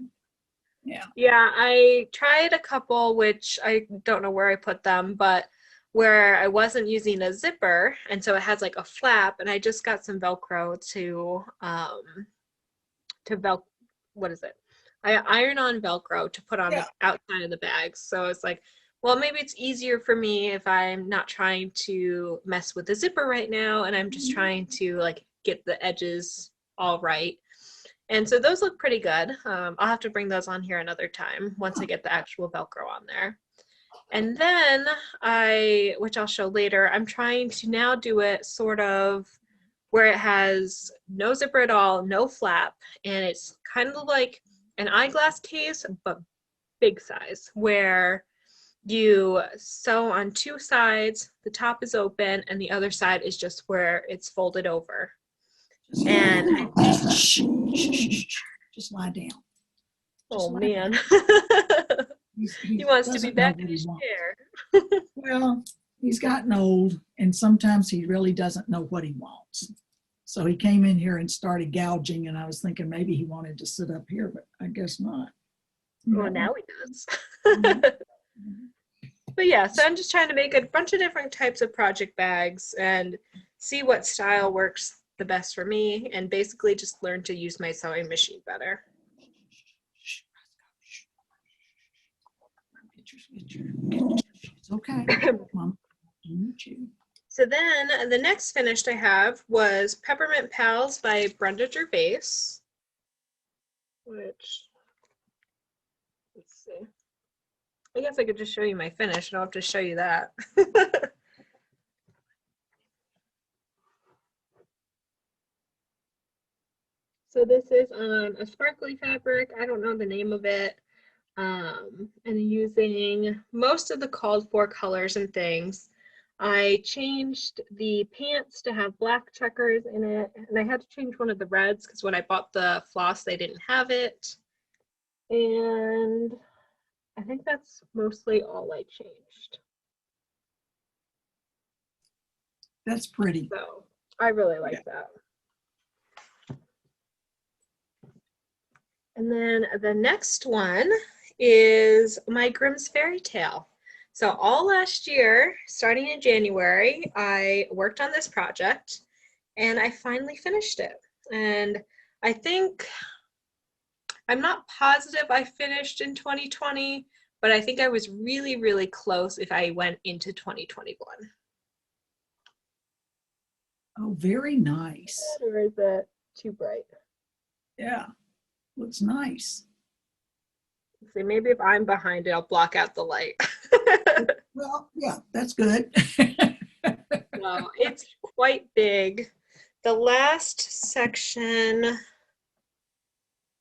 Yeah. Yeah, I tried a couple, which I don't know where I put them, but where I wasn't using a zipper, and so it has like a flap, and I just got some Velcro what is it? I iron on Velcro to put on the Yeah. outside of the bags. So it's like, well, maybe it's easier for me if I'm not trying to mess with the zipper right now, and I'm just trying to like get the edges all right. And so those look pretty good. I'll have to bring those on here another time once I get the actual Velcro on there. And then which I'll show later, I'm trying to now do it sort of where it has no zipper at all, no flap, and it's kind of like an eyeglass case, but big size, where you sew on two sides, the top is open, and the other side is just where it's folded over. And just lie down. Oh man. He wants to be back in his chair. Well, he's gotten old, and sometimes he really doesn't know what he wants. So he came in here and started gouging, and I was thinking maybe he wanted to sit up here, but I guess not. Well, now he does. But yeah, so I'm just trying to make a bunch of different types of project bags and see what style works the best for me, and basically just learn to use my sewing machine better. It's okay. Mom. So then the next finished I have was Peppermint Pals by Brenda Gervais, which, let's see. I guess I could just show you my finish. I don't have to show you that. So this is on a sparkly fabric. I don't know the name of it. And using most of the called for colors and things. I changed the pants to have black checkers in it, and I had to change one of the reds because when I bought the floss, they didn't have it. And I think that's mostly all I changed. That's pretty. So I really like that. And then the next one is my Grimm's Fairy Tale. So all last year, starting in January, I worked on this project and I finally finished it. And I think, I'm not positive I finished in 2020, but I think I was really, really close if I went into 2021. Oh, very nice. Or is it too bright? Yeah, looks nice. Let's see, maybe if I'm behind it, I'll block out the light. Well, yeah, that's good. No, it's quite big. The last section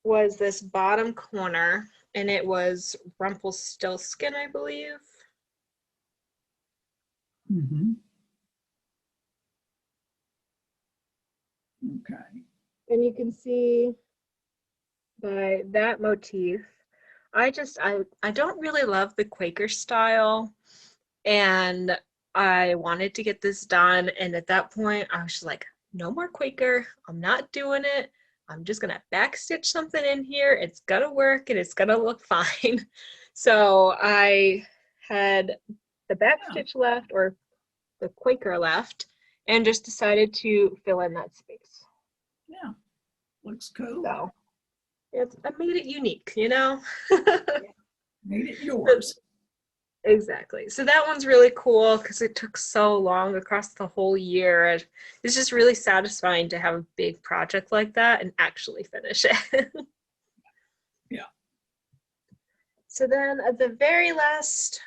was this bottom corner, and it was Rumpelstiltskin, I believe. Mm-hmm. Okay. And you can see by that motif, I don't really love the Quaker style, and I wanted to get this done, and at that point I was just like, no more Quaker, I'm not doing it. I'm just gonna backstitch something in here. It's gonna work and it's gonna look fine. So I had the backstitch left, or the Quaker left, and just decided to fill in that space. Yeah, looks cool. So I made it unique, you know? Made it yours. Exactly. So that one's really cool because it took so long across the whole year. And it's just really satisfying to have a big project like that and actually finish it. Yeah. So then the very last,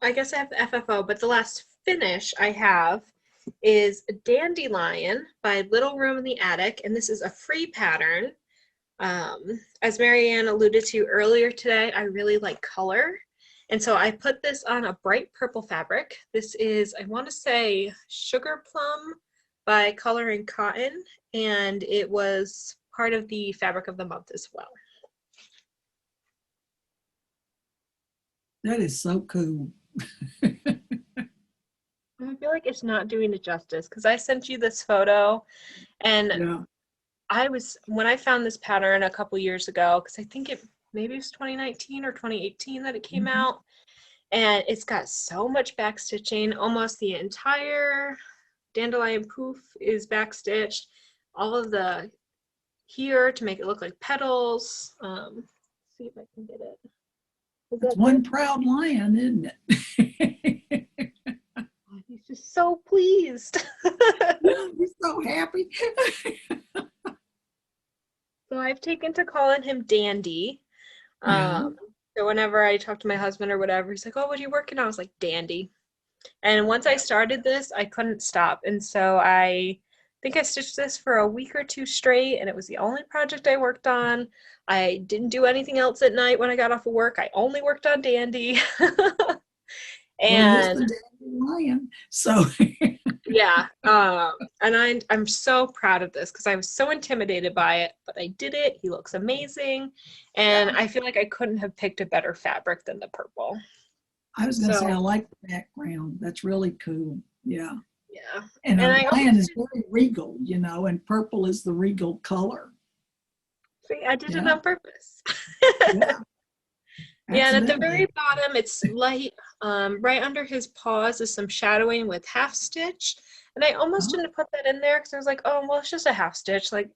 I guess I have the FFO, but the last finish I have is Dandelion by Little Room in the Attic. And this is a free pattern. As Marianne alluded to earlier today, I really like color. And so I put this on a bright purple fabric. This is, I want to say, Sugar Plum by Color and Cotton, and it was part of the fabric of the month as well. That is so cool. I feel like it's not doing it justice because I sent you this photo, and Yeah. when I found this pattern a couple years ago, because I think maybe it was 2019 or 2018 that it came out, And it's got so much backstitching. Almost the entire dandelion poof is backstitched. All of the here to make it look like petals. See if I can get it. It's one proud lion, isn't it? He's just so pleased. He's so happy. So I've taken to calling him Dandy. So whenever I talk to my husband or whatever, he's like, oh, what are you working on? I was like, Dandy. And once I started this, I couldn't stop. And so I think I stitched this for a week or two straight, and it was the only project I worked on. I didn't do anything else at night when I got off of work. I only worked on Dandy. And well, lion, so yeah, and I'm so proud of this because I was so intimidated by it, but I did it. He looks amazing, and I feel like I couldn't have picked a better fabric than the purple. I was going to say, I like the background. That's really cool. Yeah. Yeah. And a lion is very regal, you know, and purple is the regal color. See, I did it on purpose. Yeah, and at the very bottom, it's light. Right under his paws is some shadowing with half stitch. And I almost didn't put that in there because I was like, oh, well, it's just a half stitch. Like,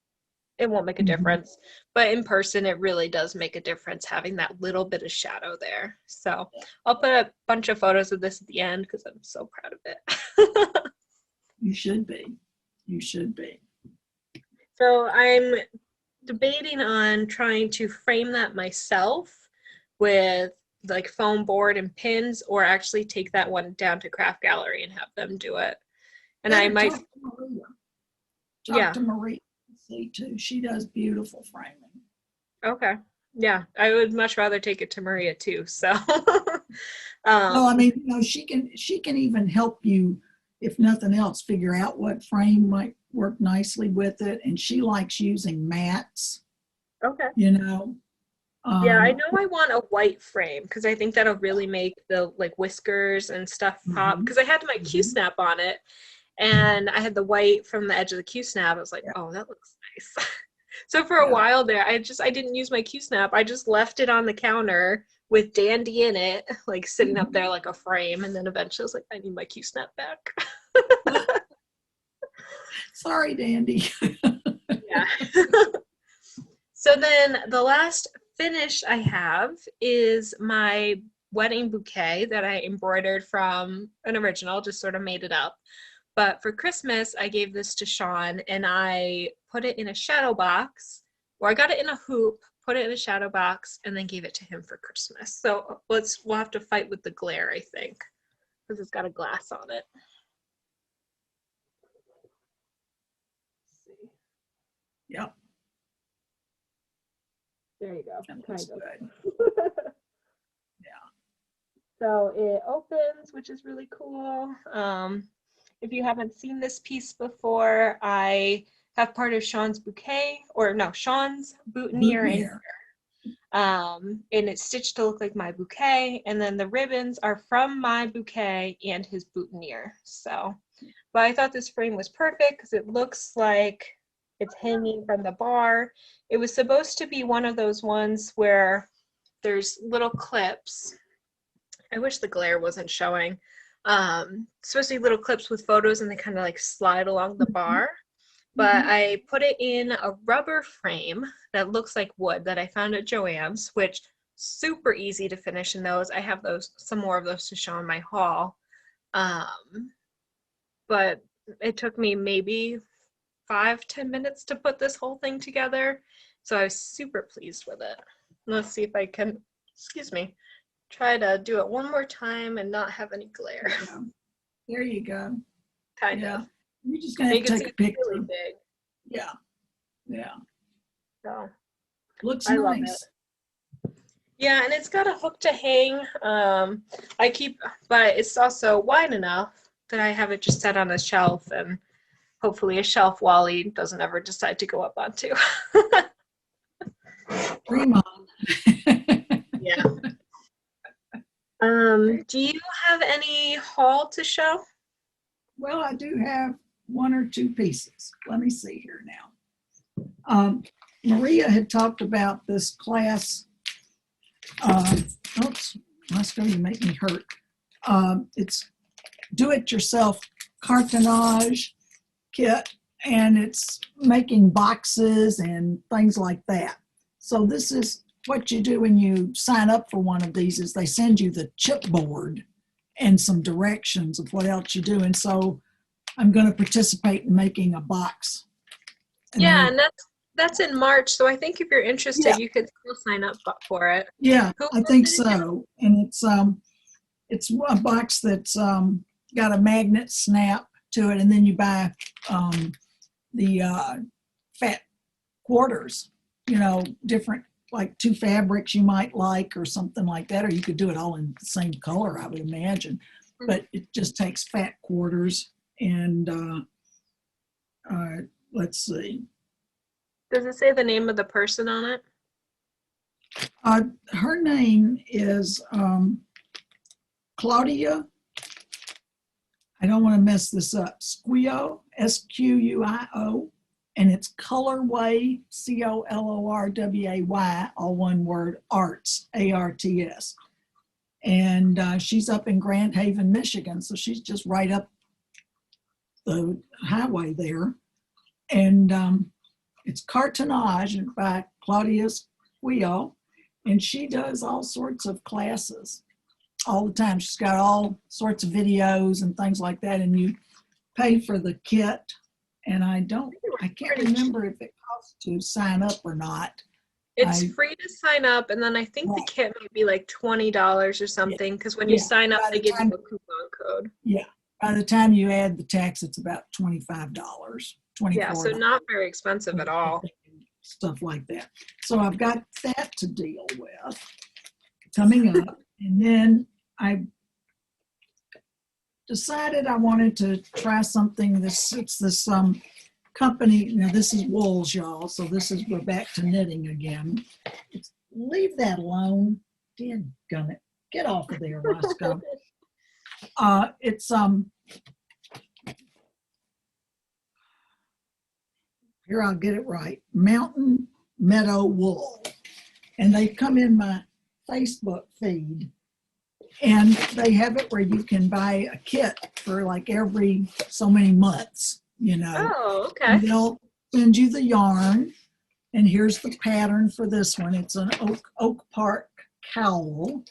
it won't make a difference. But in person, it really does make a difference having that little bit of shadow there. So I'll put a bunch of photos of this at the end because I'm so proud of it. You should be. You should be. So I'm debating on trying to frame that myself with like foam board and pins, or actually take that one down to Craft Gallery and have them do it. And I might talk to Maria. See too. She does beautiful framing. Okay. Yeah, I would much rather take it to Maria too. So well, I mean, you know, she can even help you, if nothing else, figure out what frame might work nicely with it. And she likes using mats. Okay. You know. Yeah, I know I want a white frame because I think that'll really make the like whiskers and stuff pop. Because I had my Q-snap on it, and I had the white from the edge of the Q-snap. I was like, oh, that looks nice. So for a while there, I didn't use my Q-snap. I just left it on the counter with Dandy in it, like sitting up there like a frame. And then eventually I was like, I need my Q-snap back. Sorry, Dandy. Yeah. So then the last finish I have is my wedding bouquet that I embroidered from an original, just sort of made it up. But for Christmas, I gave this to Sean, and I put it in a shadow box, or I got it in a hoop, put it in a shadow box, and then gave it to him for Christmas. So we'll have to fight with the glare, I think, because it's got a glass on it. Let's see. Yep. There you go. That's good. Yeah. So it opens, which is really cool. If you haven't seen this piece before, I have part of Sean's bouquet, or no, Sean's boutonniere in here. And it's stitched to look like my bouquet, and then the ribbons are from my bouquet and his boutonniere. So, but I thought this frame was perfect because it looks like it's hanging from the bar. It was supposed to be one of those ones where there's little clips. I wish the glare wasn't showing. Supposed to be little clips with photos, and they kind of like slide along the bar. But I put it in a rubber frame that looks like wood that I found at Joann's, which super easy to finish in those. I have some more of those to show in my haul. But it took me maybe 5-10 minutes to put this whole thing together. So I was super pleased with it. Let's see if I can, try to do it one more time and not have any glare. Yeah. There you go. Kind of. You're just going to take a picture. Really big. Yeah. Yeah. So looks I nice. Yeah, and it's got a hook to hang. But it's also wide enough that I have it just set on a shelf, and hopefully a shelf Wally doesn't ever decide to go up onto. Dream on. Yeah. Do you have any haul to show? Well, I do have one or two pieces. Let me see here now. Maria had talked about this class. Oops, Flosstube, you make me hurt. It's do-it-yourself cartonnage kit, and it's making boxes and things like that. So this is what you do when you sign up for one of these, is they send you the chipboard and some directions of what else you do. And so I'm going to participate in making a box. And yeah, and that's in March. So I think if you're interested, yeah, you could still sign up for it. yeah, Who I think posted it again? so. And it's a box that's got a magnet snap to it, and then you buy the fat quarters, you know, different, like 2 fabrics you might like or something like that, or you could do it all in the same color, I would imagine. But it just takes fat quarters, and let's see. Does it say the name of the person on it? Her name is Claudia. I don't want to mess this up. Squio, Squio, and it's Colorway, Colorway, all one word, Arts, Arts. And she's up in Grand Haven, Michigan, so she's just right up the highway there. And it's cartonnage by Claudia Squio, and she does all sorts of classes all the time. She's got all sorts of videos and things like that, and you pay for the kit. And I can't remember if it costs to sign up or not. It's free to sign up, and then I think the kit might be like $20 or something, because when you sign up, they give you a coupon code. Yeah, by the time you add the tax, it's about $25, $24. Yeah, so not very expensive at all. Stuff like that. So I've got that to deal with coming up. And then I decided I wanted to try something. It's this company. Now this is wools, y'all. So we're back to knitting again. Leave that alone. Dadgummit. Get off of there, Roscoe. It's here, I'll get it right. Mountain Meadow Wool. And they come in my Facebook feed, and they have it where you can buy a kit for like every so many months, you know. Oh, okay. And they'll send you the yarn, and here's the pattern for this one. It's an Oak Park cowl.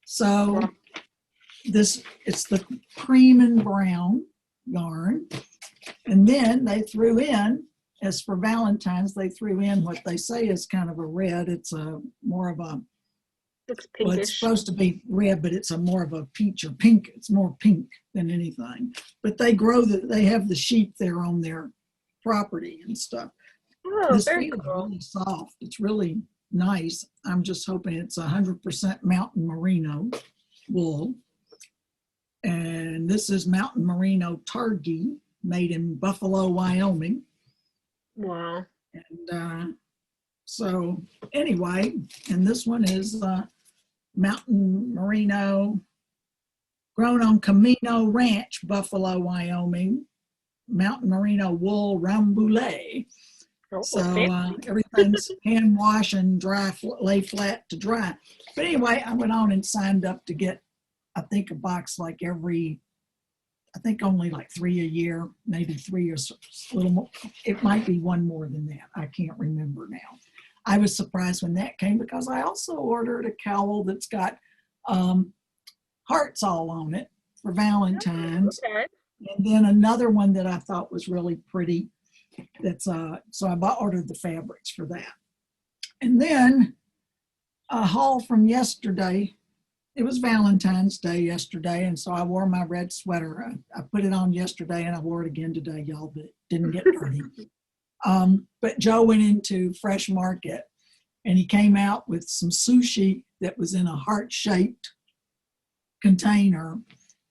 So it's the cream and brown yarn. And then they threw in, as for Valentine's, they threw in what they say is kind of a red. It's a more of a, it's pinkish. well, it's supposed to be red, but it's a more of a peach or pink. It's more pink than anything. But they they have the sheep there on their property and stuff. Oh, this very feels cool. really soft. It's really nice. I'm just hoping it's 100% mountain merino wool. And this is mountain merino targhee, made in Buffalo, Wyoming. Wow. And so anyway, and this one is mountain merino, grown on Camino Ranch, Buffalo, Wyoming, mountain merino wool rambouillet. So everything's hand wash and dry, lay flat to dry. But anyway, I went on and signed up to get, I think, a box like every, I think only like 3 a year, maybe 3 or a little more. It might be one more than that. I can't remember now. I was surprised when that came, because I also ordered a cowl that's got hearts all on it for Valentine's. Okay. And then another one that I thought was really pretty. That's so I ordered the fabrics for that. And then a haul from yesterday. It was Valentine's Day yesterday, and so I wore my red sweater. I put it on yesterday, and I wore it again today, y'all, but it didn't get dirty. But Joe went into Fresh Market, and he came out with some sushi that was in a heart-shaped container,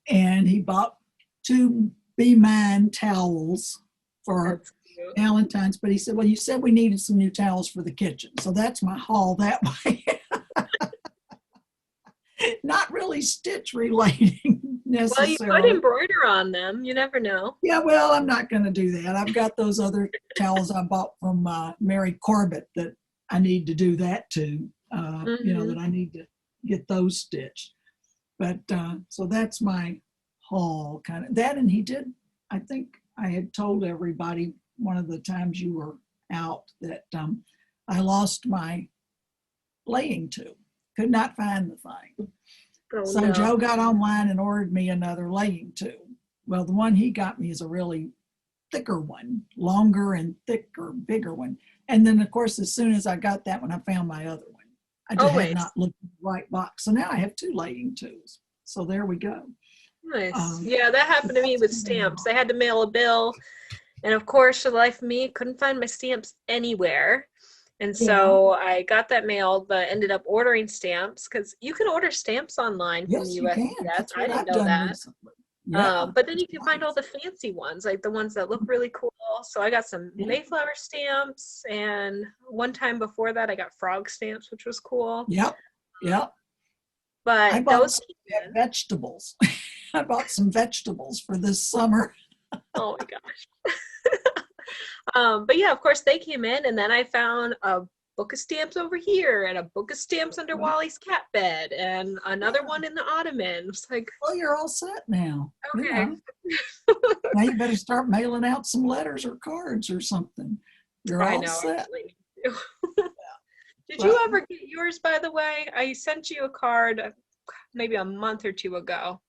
and he bought 2 Be Mine towels for Valentine's. But he said, well, you said we needed some new towels for the kitchen, so that's my haul that way. Not really stitch relating necessarily. Well, you could embroider on them. You never know. Yeah, well, I'm not going to do that. I've got those other towels I bought from Mary Corbett that I need to do that too. You know, that I need to get those stitched. But so that's my haul kind of that. And he did, I think I had told everybody one of the times you were out that I lost my laying tube, could not find the thing. Oh, So no. Joe got online and ordered me another laying tube. Well, the one he got me is a really thicker one, longer and thicker, bigger one. And then, of course, as soon as I got that one, I found my other one. I just had not looked in the right box. So now I have two laying tubes. So there we go. Nice. Yeah, that happened to me with stamps. I had to mail a bill. And of course, for the life of me, couldn't find my stamps anywhere. And so I got that mailed, but ended up ordering stamps because you can order stamps online from the USPS. I didn't know that. Recently. Yeah, but then you can find all the fancy ones, like the ones that look really cool. So I got some Mayflower stamps, and one time before that, I got frog stamps, which was cool. Yep. But I bought some vegetables. I bought some vegetables for this summer. Oh my gosh. But yeah, of course they came in, and then I found a book of stamps over here and a book of stamps under Wally's cat bed and another one in the ottoman. It's like, well, you're all set now. Okay. Now you better start mailing out some letters or cards or something. You're all set. Did you ever get yours, by the way? I sent you a card maybe a month or two ago.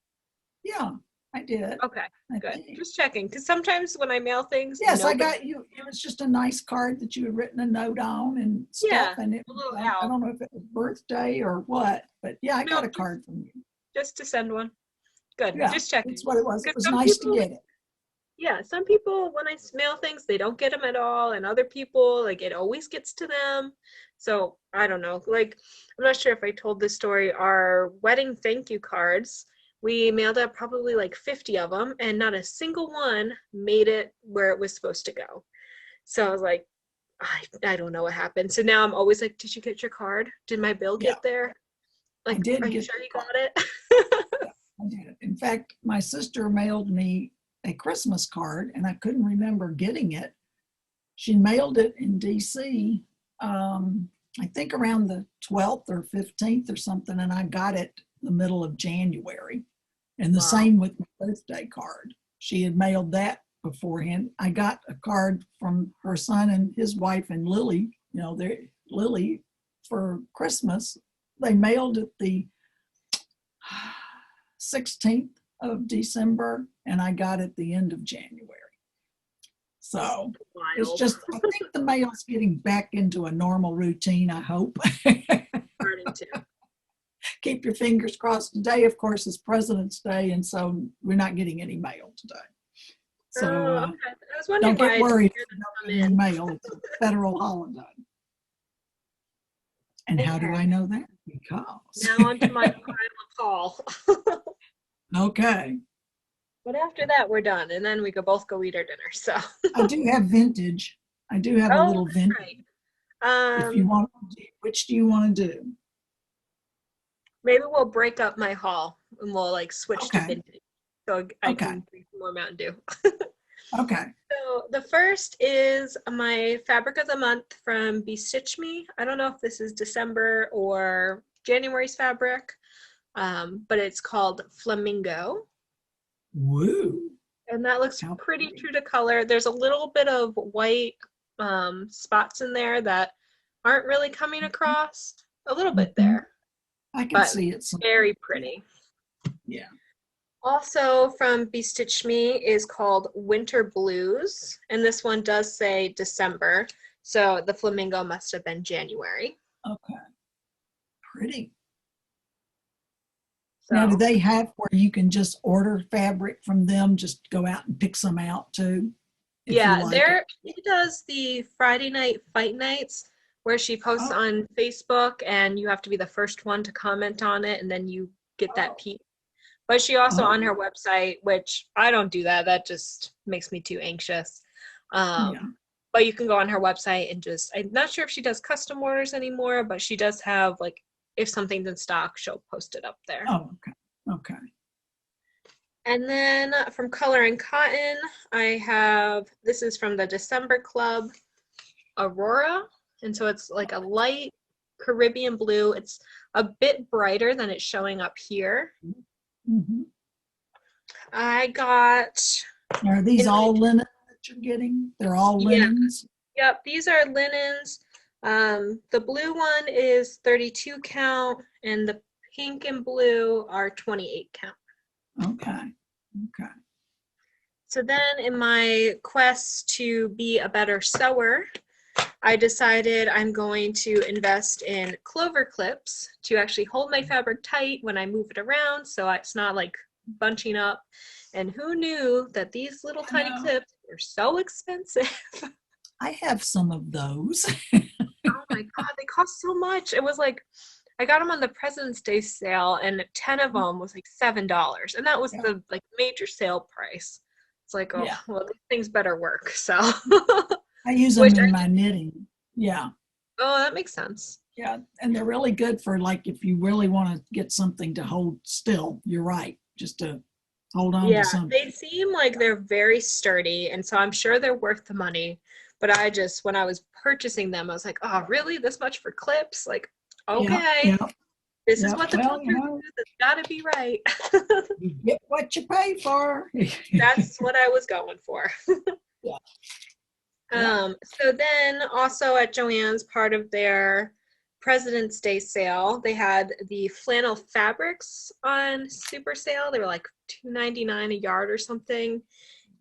Yeah, I did. Okay, good. Just checking, because sometimes when I mail things. Yes, I got you. It was just a nice card that you had written a note on and stuff. Yeah, and it was, I don't know if it was birthday or what, but yeah, I got a card from you. Just to send one. Good. Yeah, just checking. That's what it was. It was nice to get it. Yeah, some people, when I mail things, they don't get them at all, and other people, like, it always gets to them. So I don't know. Like, I'm not sure if I told this story. Our wedding thank you cards, we mailed out probably like 50 of them, and not a single one made it where it was supposed to go. So I was like, I don't know what happened. So now I'm always like, did you get your card? Did my bill get there? Like, are you sure you got it? Yeah, I did. In fact, my sister mailed me a Christmas card, and I couldn't remember getting it. She mailed it in DC, I think around the 12th or 15th or something, and I got it the middle of January. And the same with my birthday card. She had mailed that beforehand. I got a card from her son and his wife and Lily, Lily for Christmas. They mailed it the 16th of December, and I got it the end of January. So it's just, I think the mail's getting back into a normal routine, I hope. Starting to. Keep your fingers crossed. Today, of course, is President's Day, and so we're not getting any mail today. So okay. I was wondering don't get worried if you don't get any mail. It's a federal holiday. And how do I know that? Because. Now onto my pile of haul. Okay. But after that, we're done, and then we could both go eat our dinner. So I do have vintage. I do have a little vintage. Right. If you want to, which do you want to do? Maybe we'll break up my haul and we'll like switch to vintage. So I can drink more Mountain Dew. Okay. So the first is my fabric of the month from Bestitch Me. I don't know if this is December or January's fabric, but it's called Flamingo. Woo. And that looks pretty true to color. There's a little bit of white spots in there that aren't really coming across. A little bit there. I can see it. Very pretty. Yeah. Also from Bestitch Me is called Winter Blues. And this one does say December. So the flamingo must have been January. Okay. Pretty. So, now, do they have where you can just order fabric from them, just go out and pick some out too? Yeah, she does the Friday night fight nights where she posts on Facebook, and you have to be the first one to comment on it, and then you get that piece. But she also on her website, which I don't do that. That just makes me too anxious. But you can go on her website and just, I'm not sure if she does custom orders anymore, but she does have, like, if something's in stock, she'll post it up there. Oh, okay. Okay. And then from Color and Cotton, I have, this is from the December Club, Aurora. And so it's like a light Caribbean blue. It's a bit brighter than it's showing up here. Mm-hmm. I got... Are these all linen that you're getting? They're all linens? Yep, these are linens. The blue one is 32 count, and the pink and blue are 28 count. Okay. Okay. So then in my quest to be a better sewer, I decided I'm going to invest in clover clips to actually hold my fabric tight when I move it around, so it's not like bunching up. And who knew that these little tiny clips were so expensive? I have some of those. Oh my God, they cost so much. It was like, I got them on the President's Day sale, and 10 of them was like $7. And that was the like major sale price. It's like, oh, well, these things better work. So I use them in my knitting. Yeah. Oh, that makes sense. Yeah. And they're really good for like, if you really want to get something to hold still, you're right. Just to hold on to something. They seem like they're very sturdy. And so I'm sure they're worth the money. But I just, when I was purchasing them, I was like, oh, really? This much for clips? Like, okay. This is what the filter is. It's got to be right. You get what you pay for. That's what I was going for. So then also at Joann's, part of their President's Day sale, they had the flannel fabrics on super sale. They were like $2.99 a yard or something.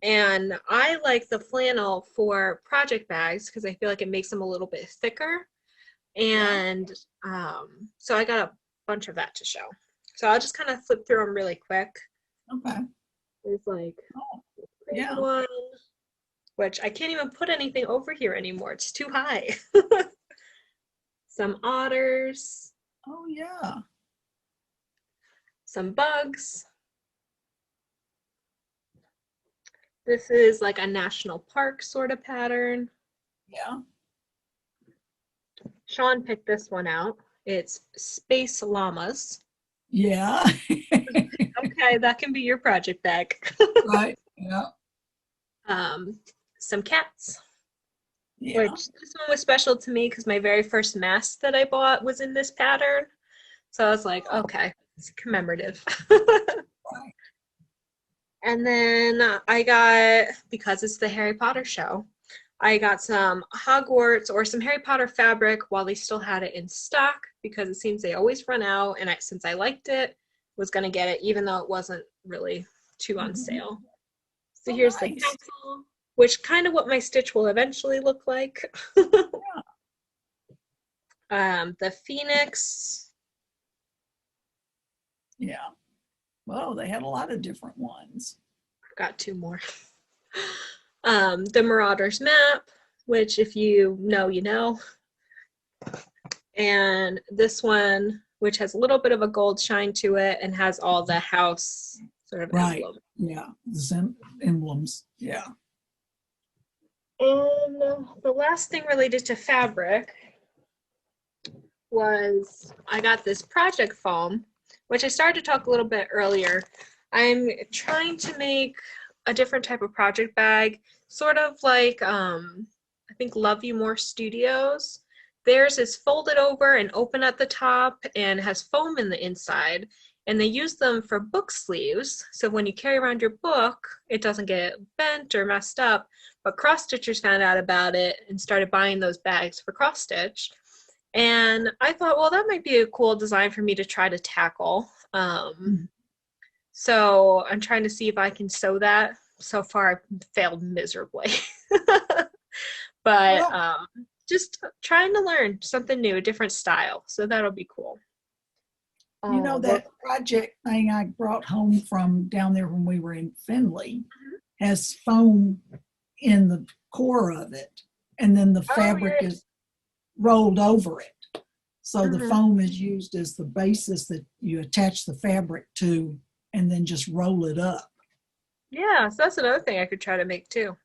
And I like the flannel for project bags because I feel like it makes them a little bit thicker. And so I got a bunch of that to show. So I'll just kind of flip through them really quick. Okay. There's like one, which I can't even put anything over here anymore. It's too high. Some otters. Oh, yeah. Some bugs. This is like a national park sort of pattern. Yeah. Sean picked this one out. It's space llamas. Yeah. Okay, that can be your project bag. Right. Yeah. Some cats. Yeah. Which this one was special to me because my very first mask that I bought was in this pattern. So I was like, okay, it's commemorative. Right. And then I got, because it's the Harry Potter show, I got some Hogwarts or some Harry Potter fabric while they still had it in stock because it seems they always run out. And since I liked it, was going to get it even though it wasn't really too on sale. So here's the castle, which kind of what my stitch will eventually look like. The Phoenix. Yeah. Well, they had a lot of different ones. I've got two more. The Marauders map, which if you know, you know. And this one, which has a little bit of a gold shine to it and has all the house sort of emblems. Yeah, the emblems. Yeah. And the last thing related to fabric was I got this project foam, which I started to talk a little bit earlier. I'm trying to make a different type of project bag, sort of like I think Love You More Studios. Theirs is folded over and open at the top and has foam in the inside. And they use them for book sleeves. So when you carry around your book, it doesn't get bent or messed up. But cross stitchers found out about it and started buying those bags for cross stitch. And I thought, well, that might be a cool design for me to try to tackle. So I'm trying to see if I can sew that. So far, I've failed miserably. But just trying to learn something new, a different style. So that'll be cool. You know, that project thing I brought home from down there when we were in Findlay has foam in the core of it. And then the fabric is rolled over it. So the foam is used as the basis that you attach the fabric to and then just roll it up. Yeah, so that's another thing I could try to make too.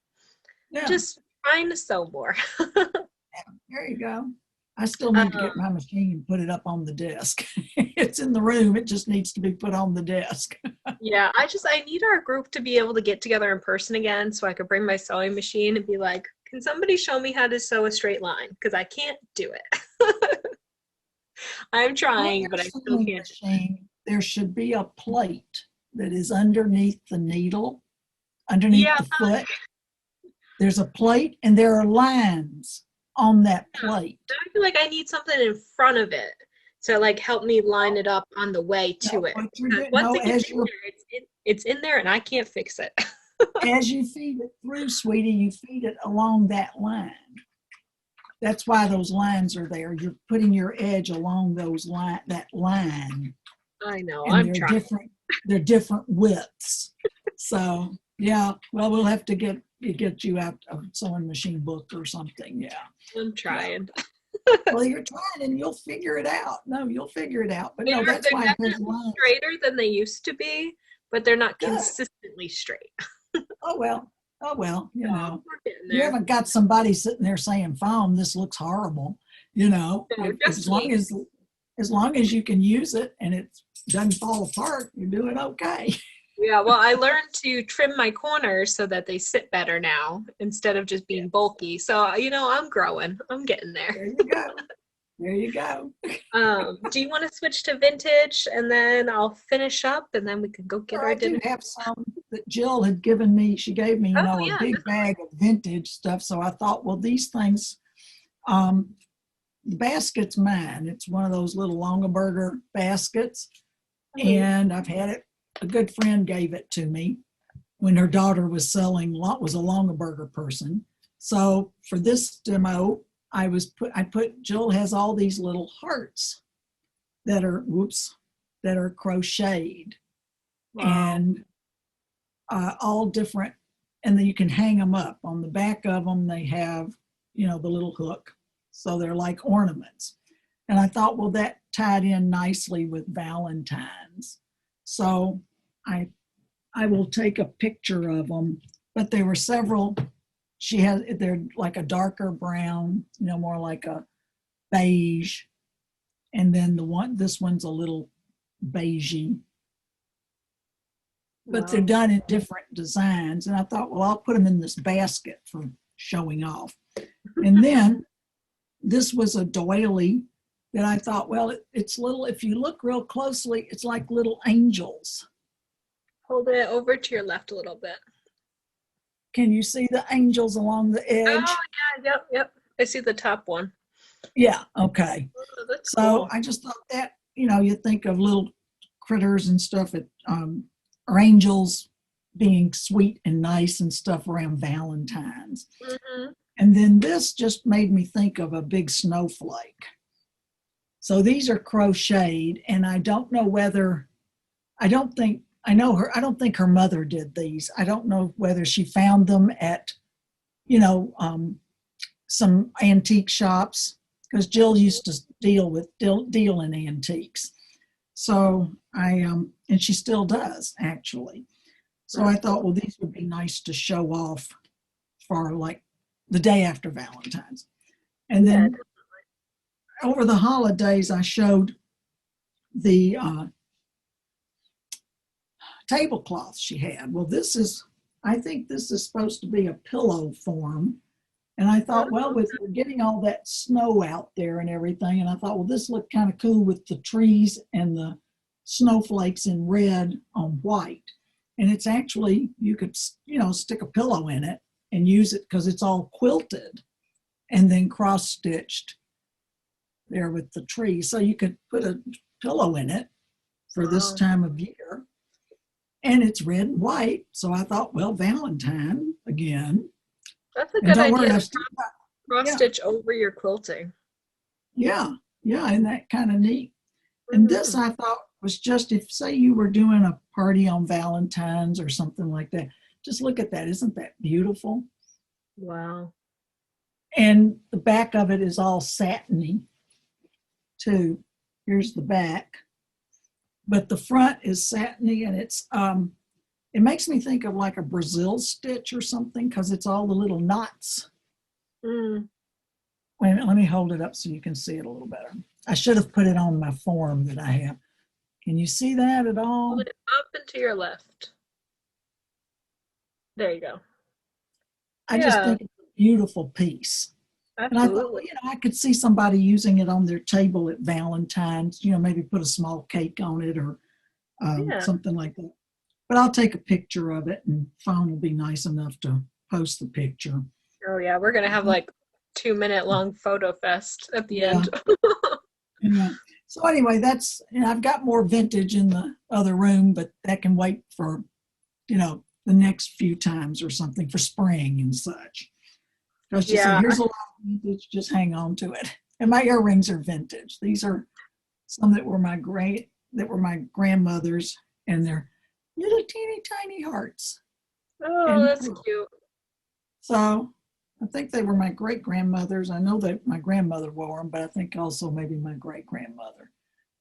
Yeah. Just trying to sew more. There you go. I still need to get my machine and put it up on the desk. It's in the room. It just needs to be put on the desk. Yeah, I need our group to be able to get together in person again so I could bring my sewing machine and be like, can somebody show me how to sew a straight line? Because I can't do it. I'm On trying, your but I still sewing can't. machine, there should be a plate that is underneath the needle, underneath Yeah, the foot. There's a plate and there are lines on that plate. I feel like I need something in front of it to like help me line it up on the way to No, it. what you're Because doing, once no, it gets in there, it's in there, and I can't fix it. as you feed it through, sweetie, you feed it along that line. That's why those lines are there. You're putting your edge along that line, I know. and I'm trying. they're different widths. So yeah, well, we'll have to get you out a sewing machine book or something. Yeah, I'm yeah. trying. Well, you're trying and you'll figure it out. No, you'll figure it out. But no, They're that's why it has definitely lines. straighter than they used to be, but they're not Good. consistently straight. Oh well. Oh well. You So know, we're getting you there. haven't got somebody sitting there saying, "Fawn, this looks horrible." You know, No, if just me. as long as you can use it and it doesn't fall apart, you're doing okay. Yeah, well, I learned to trim my corners so that they sit better now instead of just being bulky. So, I'm growing. I'm getting there. There you go. There you go. Do you want to switch to vintage and then I'll finish up and then we can go get Sure, our I do dinner? have some that Jill had given me. She gave me, Oh, a yeah. big bag of vintage stuff. So I thought, well, these things, the basket's mine. It's one of those little Longaberger baskets. And I've had it, a good friend gave it to me when her daughter was a Longaberger person. So for this demo, Jill has all these little hearts that are crocheted. Wow. And all different, and then you can hang them up. On the back of them, they have, the little hook. So they're like ornaments. And I thought, well, that tied in nicely with Valentine's. So I will take a picture of them, but there were several. They're like a darker brown, more like a beige. And then this one's a little beigey, but they're done in different designs. And I thought, well, I'll put them in this basket for showing off. And then this was a doily that I thought, well, it's little, if you look real closely, it's like little angels. Hold it over to your left a little bit. Can you see the angels along the edge? Oh, yeah, yep. I see the top one. Yeah, okay. Oh, that's So cool. I just thought that, you think of little critters and stuff, or angels being sweet and nice and stuff around Valentine's. Mm-hmm. And then this just made me think of a big snowflake. So these are crocheted, and I don't know whether, I don't think her mother did these. I don't know whether she found them at, some antique shops, because Jill used to deal in antiques. So and she still does actually. So I thought, well, these would be nice to show off for like the day after Valentine's. And then over the holidays, I showed the tablecloth she had. Well, I think this is supposed to be a pillow form. And I thought, well, we're getting all that snow out there and everything. And I thought, well, this looked kind of cool with the trees and the snowflakes in red on white. And it's actually, you could, stick a pillow in it and use it because it's all quilted and then cross-stitched there with the tree. So you could put a pillow in it for this time of year. And it's red and white. So I thought, well, Valentine again. That's a good idea. Cross stitch yeah. over your quilting. Yeah, and that kind of neat. And this I thought was just, if say you were doing a party on Valentine's or something like that, just look at that. Isn't that beautiful? Wow. And the back of it is all satiny too. Here's the back. But the front is satiny, and it's it makes me think of like a Brazil stitch or something, because it's all the little knots. Wait a minute, let me hold it up so you can see it a little better. I should have put it on my form that I have. Can you see that at all? Hold it up and to your left. There you go. I just think it's a beautiful piece. And I thought, Absolutely. well, I could see somebody using it on their table at Valentine's, maybe put a small cake on it or Yeah. something like that. But I'll take a picture of it, and Fawn will be nice enough to post the picture. Oh yeah, we're gonna have like 2 minute long photo fest at the Yeah. end. Yeah. So anyway, that's, I've got more vintage in the other room, but that can wait for, the next few times or something for spring and such. Because she said, Yeah. here's a lot of vintage, just hang on to it. And my earrings are vintage. These are some that were my grandmother's, and they're little teeny tiny hearts. Oh, And that's cute. so I think they were my great grandmother's. I know that my grandmother wore them, but I think also maybe my great grandmother.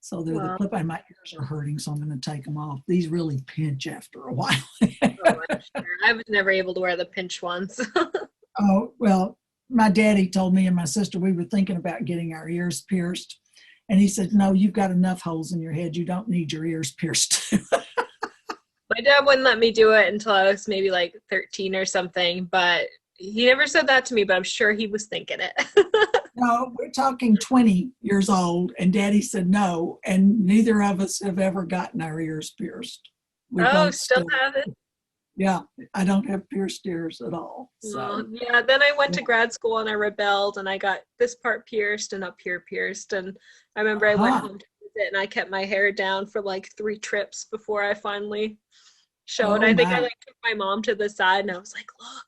So they're the Well, clip. And my ears are hurting, so I'm going to take them off. These really pinch after a while. oh, I'm sure. I was never able to wear the pinch ones. Oh, well, my daddy told me and my sister we were thinking about getting our ears pierced. And he said, no, you've got enough holes in your head. You don't need your ears pierced. My dad wouldn't let me do it until I was maybe like 13 or something, but he never said that to me, but I'm sure he was thinking it. No, we're talking 20 years old. And daddy said no. And neither of us have ever gotten our ears pierced. We Oh, both still still, have it? yeah, I don't have pierced ears at all. Well, So, yeah, then I went yeah. to grad school and I rebelled and I got this part pierced and up here pierced. And I remember I went Uh-huh. home to visit and I kept my hair down for like 3 trips before I finally showed. Oh, I think I my. like took my mom to the side and I was like, look.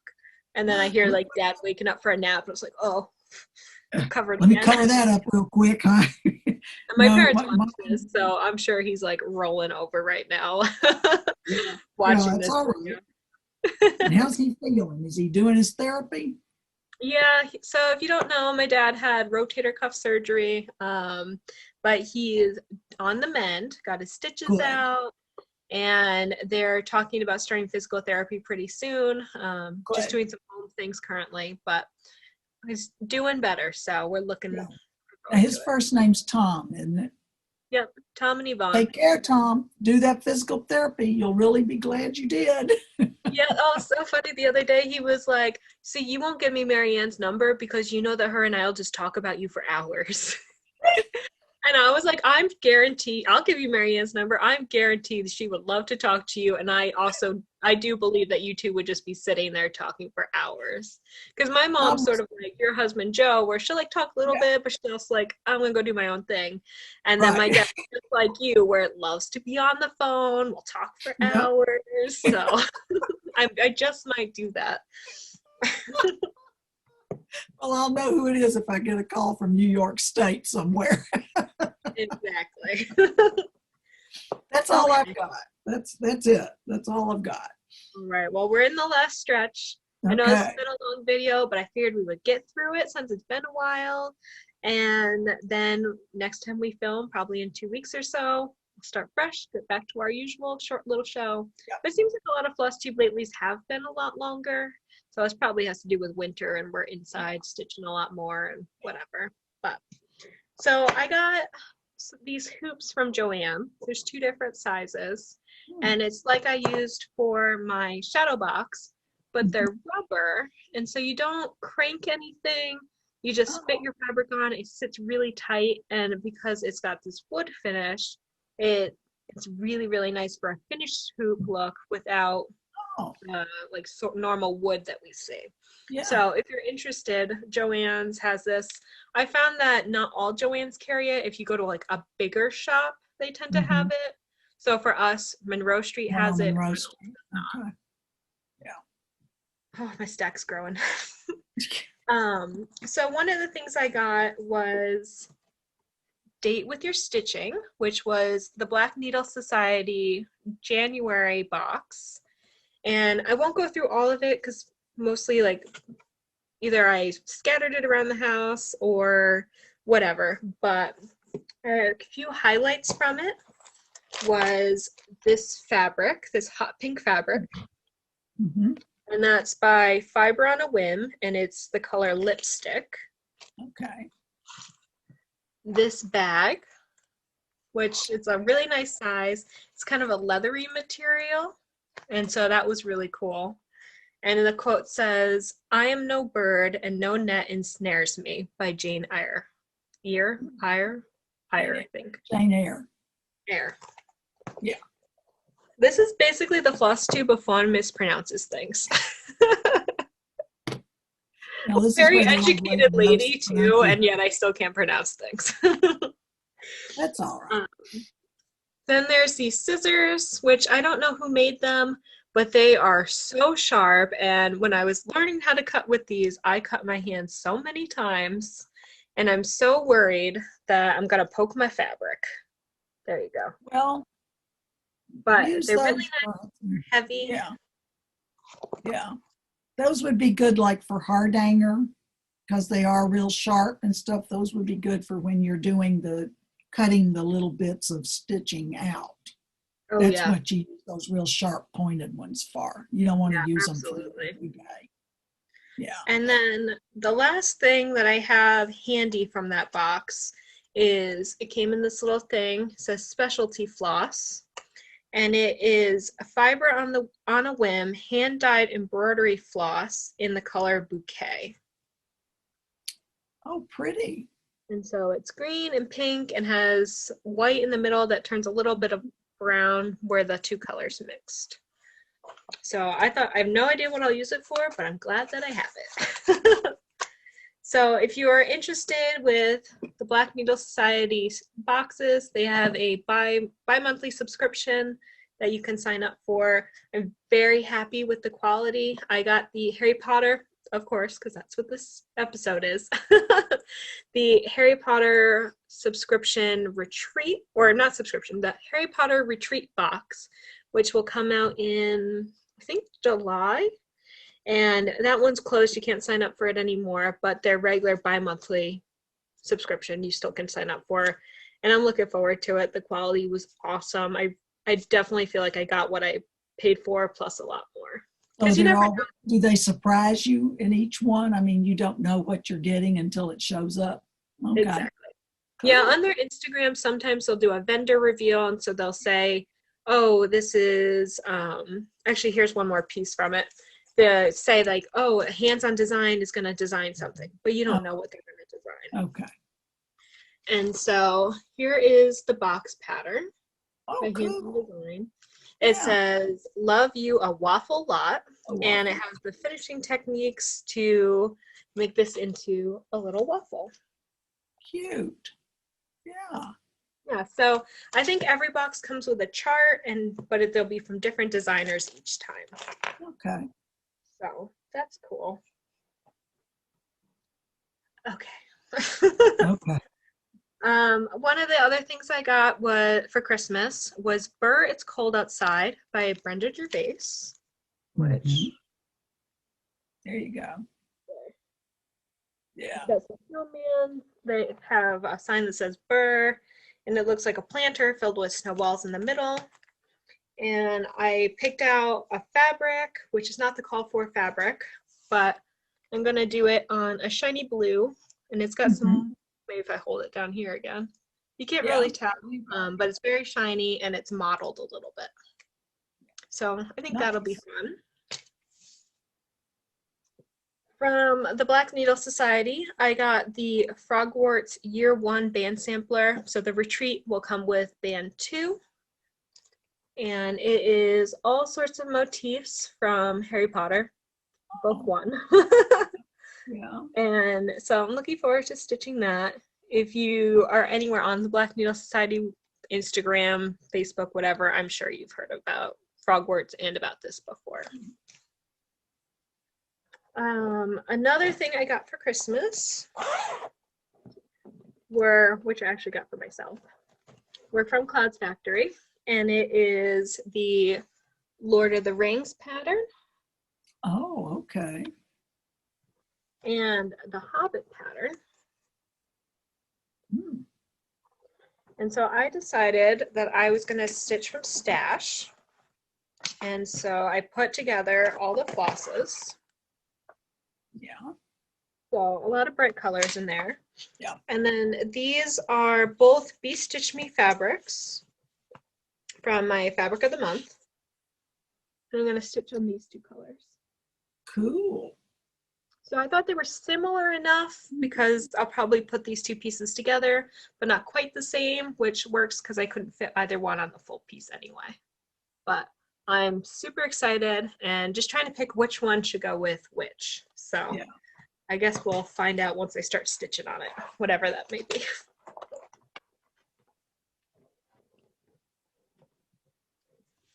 And then I hear like dad waking up for a nap and I was like, oh, covered Let me again. cover that up real quick, huh? And my No, parents watch this, so I'm sure he's like rolling over right now yeah, watching that's this all video. right. And how's he feeling? Is he doing his therapy? Yeah, so if you don't know, my dad had rotator cuff surgery, but he's on the mend, got his stitches Good, out, and they're talking about starting physical therapy pretty soon. Just good. doing some home things currently, but he's doing better, so we're looking Yeah. Now forward to his it. first name's Tom, isn't it? Yep, Tom and Yvonne. Take care, Tom. Do that physical therapy. You'll really be glad you did. Yeah, oh, so funny. The other day he was like, see, you won't give me Marianne's number because you know that her and I'll just talk about you for hours. And I was like, I'm guaranteed, I'll give you Marianne's number. I'm guaranteed she would love to talk to you. And I do believe that you two would just be sitting there talking for hours. Because my mom's sort Almost, of like your husband, Joe, where she'll like talk a little yeah, bit, but she's also like, I'm going to go do my own thing. And then my right. dad, just like you, where it loves to be on the phone, we'll talk for Yep. hours. So I just might do that. Well, I'll know who it is if I get a call from New York State somewhere. Exactly. That's all Okay. I've got. That's it. That's all I've got. All right. Well, we're in the last stretch. I know this has Okay. been a long video, but I figured we would get through it since it's been a while. And then next time we film, probably in 2 weeks or so, we'll start fresh, get back to our usual short little show. Yep. But it seems like a lot of Flosstube latelys have been a lot longer. So this probably has to do with winter and we're inside stitching a lot more and whatever. But so I got these hoops from Joanne. There's 2 different sizes. And it's like I used for my shadow box, but they're rubber. And so you don't crank anything. You just fit Oh, your fabric on. It sits really tight. And because it's got this wood finish, it's really, really nice for a finished hoop look without oh, like normal wood that we see. yeah. So if you're interested, Joann's has this. I found that not all Joann's carry it. If you go to like a bigger shop, they tend to have Mm-hmm. it. So for us, Monroe Street has it. Monroe Street. Okay. Oh, my stack's growing. So one of the things I got was Date with Your Stitching, which was the Black Needle Society January box. And I won't go through all of it because mostly like either I scattered it around the house or whatever. But a few highlights from it was this fabric, this hot pink fabric. Mm-hmm. And that's by Fiber on a Whim, and it's the color Lipstick. Okay. This bag, which is a really nice size. It's kind of a leathery material, and so that was really cool. And the quote says, "I am no bird and no net ensnares me," by Jane Eyre. Eyre, I think. Jane Eyre. Eyre. Yeah. This is basically the Flosstube of Fawn mispronounces things. Now, this Very is educated lady too, and yet I still can't pronounce things. That's all right. Then there's these scissors, which I don't know who made them, but they are so sharp. And when I was learning how to cut with these, I cut my hands so many times, and I'm so worried that I'm gonna poke my fabric. There you go. Well, but they're really not heavy. Yeah. Yeah. Those would be good like for hardanger because they are real sharp and stuff. Those would be good for when you're doing the cutting the little bits of stitching out. Oh, That's yeah. what you use those real sharp pointed ones for. You don't want to use absolutely. them for the everyday. Yeah. And then the last thing that I have handy from that box is it came in this little thing. It says specialty floss. And it is a fiber on a whim, hand-dyed embroidery floss in the color bouquet. Oh, pretty. And so it's green and pink and has white in the middle that turns a little bit of brown where the two colors mixed. So I thought, I have no idea what I'll use it for, but I'm glad that I have it. So if you are interested with the Black Needle Society boxes, they have a bi-monthly subscription that you can sign up for. I'm very happy with the quality. I got the Harry Potter, of course, because that's what this episode is. The Harry Potter subscription retreat, or not subscription, the Harry Potter retreat box, which will come out in, I think, July. And that one's closed. You can't sign up for it anymore, but their regular bi-monthly subscription you still can sign up for. And I'm looking forward to it. The quality was awesome. I definitely feel like I got what I paid for plus a lot more. Oh, do they surprise you in each one? I mean, you don't know what you're getting until it shows up. Okay. Exactly. Cool. Yeah, on their Instagram, sometimes they'll do a vendor reveal, and so they'll say, oh, this is, actually, here's one more piece from it. They say like, oh, hands-on design is going to design something, but you don't know what they're going to design. Okay. And so here is the box pattern. Oh, cool. Design. It says, "Love you a waffle lot," and it has the finishing techniques to make this into a little waffle. Cute. Yeah. Yeah, so I think every box comes with a chart, but they'll be from different designers each time. Okay. So that's cool. Okay. Okay. One of the other things I got for Christmas was "Burr, It's Cold Outside" by Brenda Gervais. Which there you go. Yeah. That's a snowman. They have a sign that says "Burr," and it looks like a planter filled with snowballs in the middle. And I picked out a fabric, which is not the call for fabric, but I'm gonna do it on a shiny blue, and it's got some. Maybe if I hold it down here again, you can't really tell, but it's very shiny and it's mottled a little bit. So I think that'll be fun. From the Black Needle Society, I got the Frogwarts Year 1 band sampler. So the retreat will come with band 2. And it is all sorts of motifs from Harry Potter, book 1. Yeah. And so I'm looking forward to stitching that. If you are anywhere on the Black Needle Society, Instagram, Facebook, whatever, I'm sure you've heard about Frogwarts and about this before. Another thing I got for Christmas which I actually got for myself, were from Clouds Factory, and it is the Lord of the Rings pattern. Oh, okay. And the Hobbit pattern. And so I decided that I was going to stitch from stash. And so I put together all the flosses. Yeah. So a lot of bright colors in there. Yeah. And then these are both Be Stitch Me fabrics from my Fabric of the Month. And I'm going to stitch on these two colors. Cool. So I thought they were similar enough because I'll probably put these two pieces together, but not quite the same, which works because I couldn't fit either one on the full piece anyway. But I'm super excited and just trying to pick which one should go with which. So Yeah. I guess we'll find out once I start stitching on it, whatever that may be.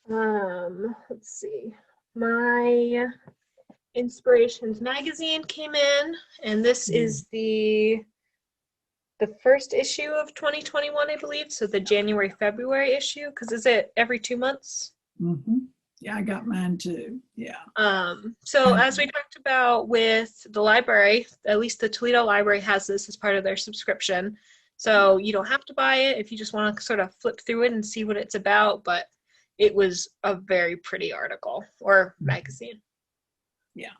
Let's see. My Inspirations magazine came in, and this is the first issue of 2021, I believe. So the January, February issue, because is it every 2 months? Mm-hmm. Yeah, I got mine too. Yeah. So as we talked about with the library, at least the Toledo Library has this as part of their subscription. So you don't have to buy it if you just want to sort of flip through it and see what it's about, but it was a very pretty article or magazine. Yeah.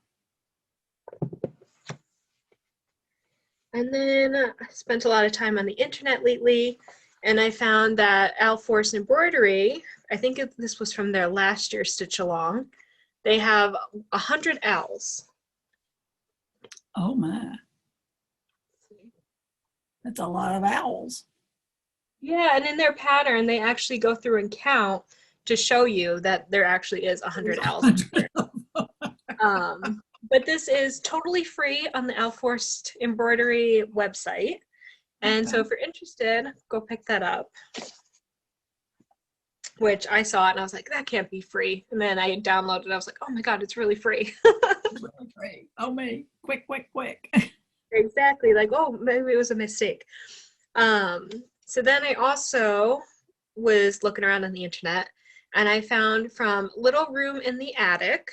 And then I spent a lot of time on the internet lately, and I found that Al Force Embroidery, I think this was from their last year's Stitch Along, they have 100 owls. Oh my. That's a lot of owls. Yeah, and in their pattern, they actually go through and count to show you that there actually is 100 owls. But this is totally free on the Al Force Embroidery website. And so if you're interested, go pick that up. Which I saw it and I was like, that can't be free. And then I downloaded it. I was like, oh my God, it's really free. It's really free. Oh me, quick, quick, quick. Exactly. Like, oh, maybe it was a mistake. So then I also was looking around on the internet and I found from Little Room in the Attic,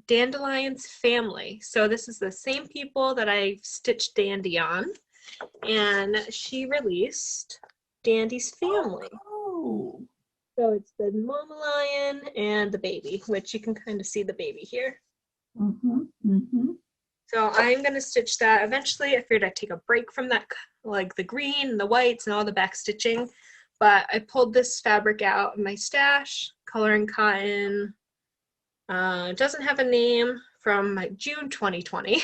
Dandelion's Family. So this is the same people that I stitched Dandy on. And she released Dandy's Family. Oh. So it's the mama lion and the baby, which you can kind of see the baby here. Mm-hmm. Mm-hmm. So I'm going to stitch that. Eventually, I figured I'd take a break from that, like the green and the whites and all the back stitching. But I pulled this fabric out of my stash, coloring cotton. It doesn't have a name, from my June 2020.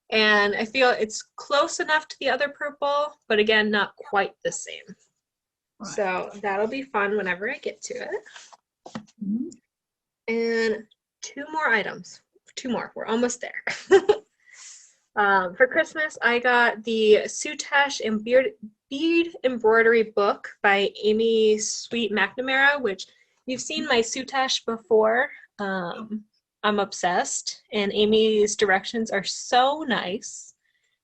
And I feel it's close enough to the other purple, but again, not quite the same. Right. So that'll be fun whenever I get to it. Mm-hmm. And two more items. Two more. We're almost there. For Christmas, I got the Soutache and Bead Embroidery book by Amy Sweet McNamara, which you've seen my Soutache before. I'm obsessed, and Amy's directions are so nice.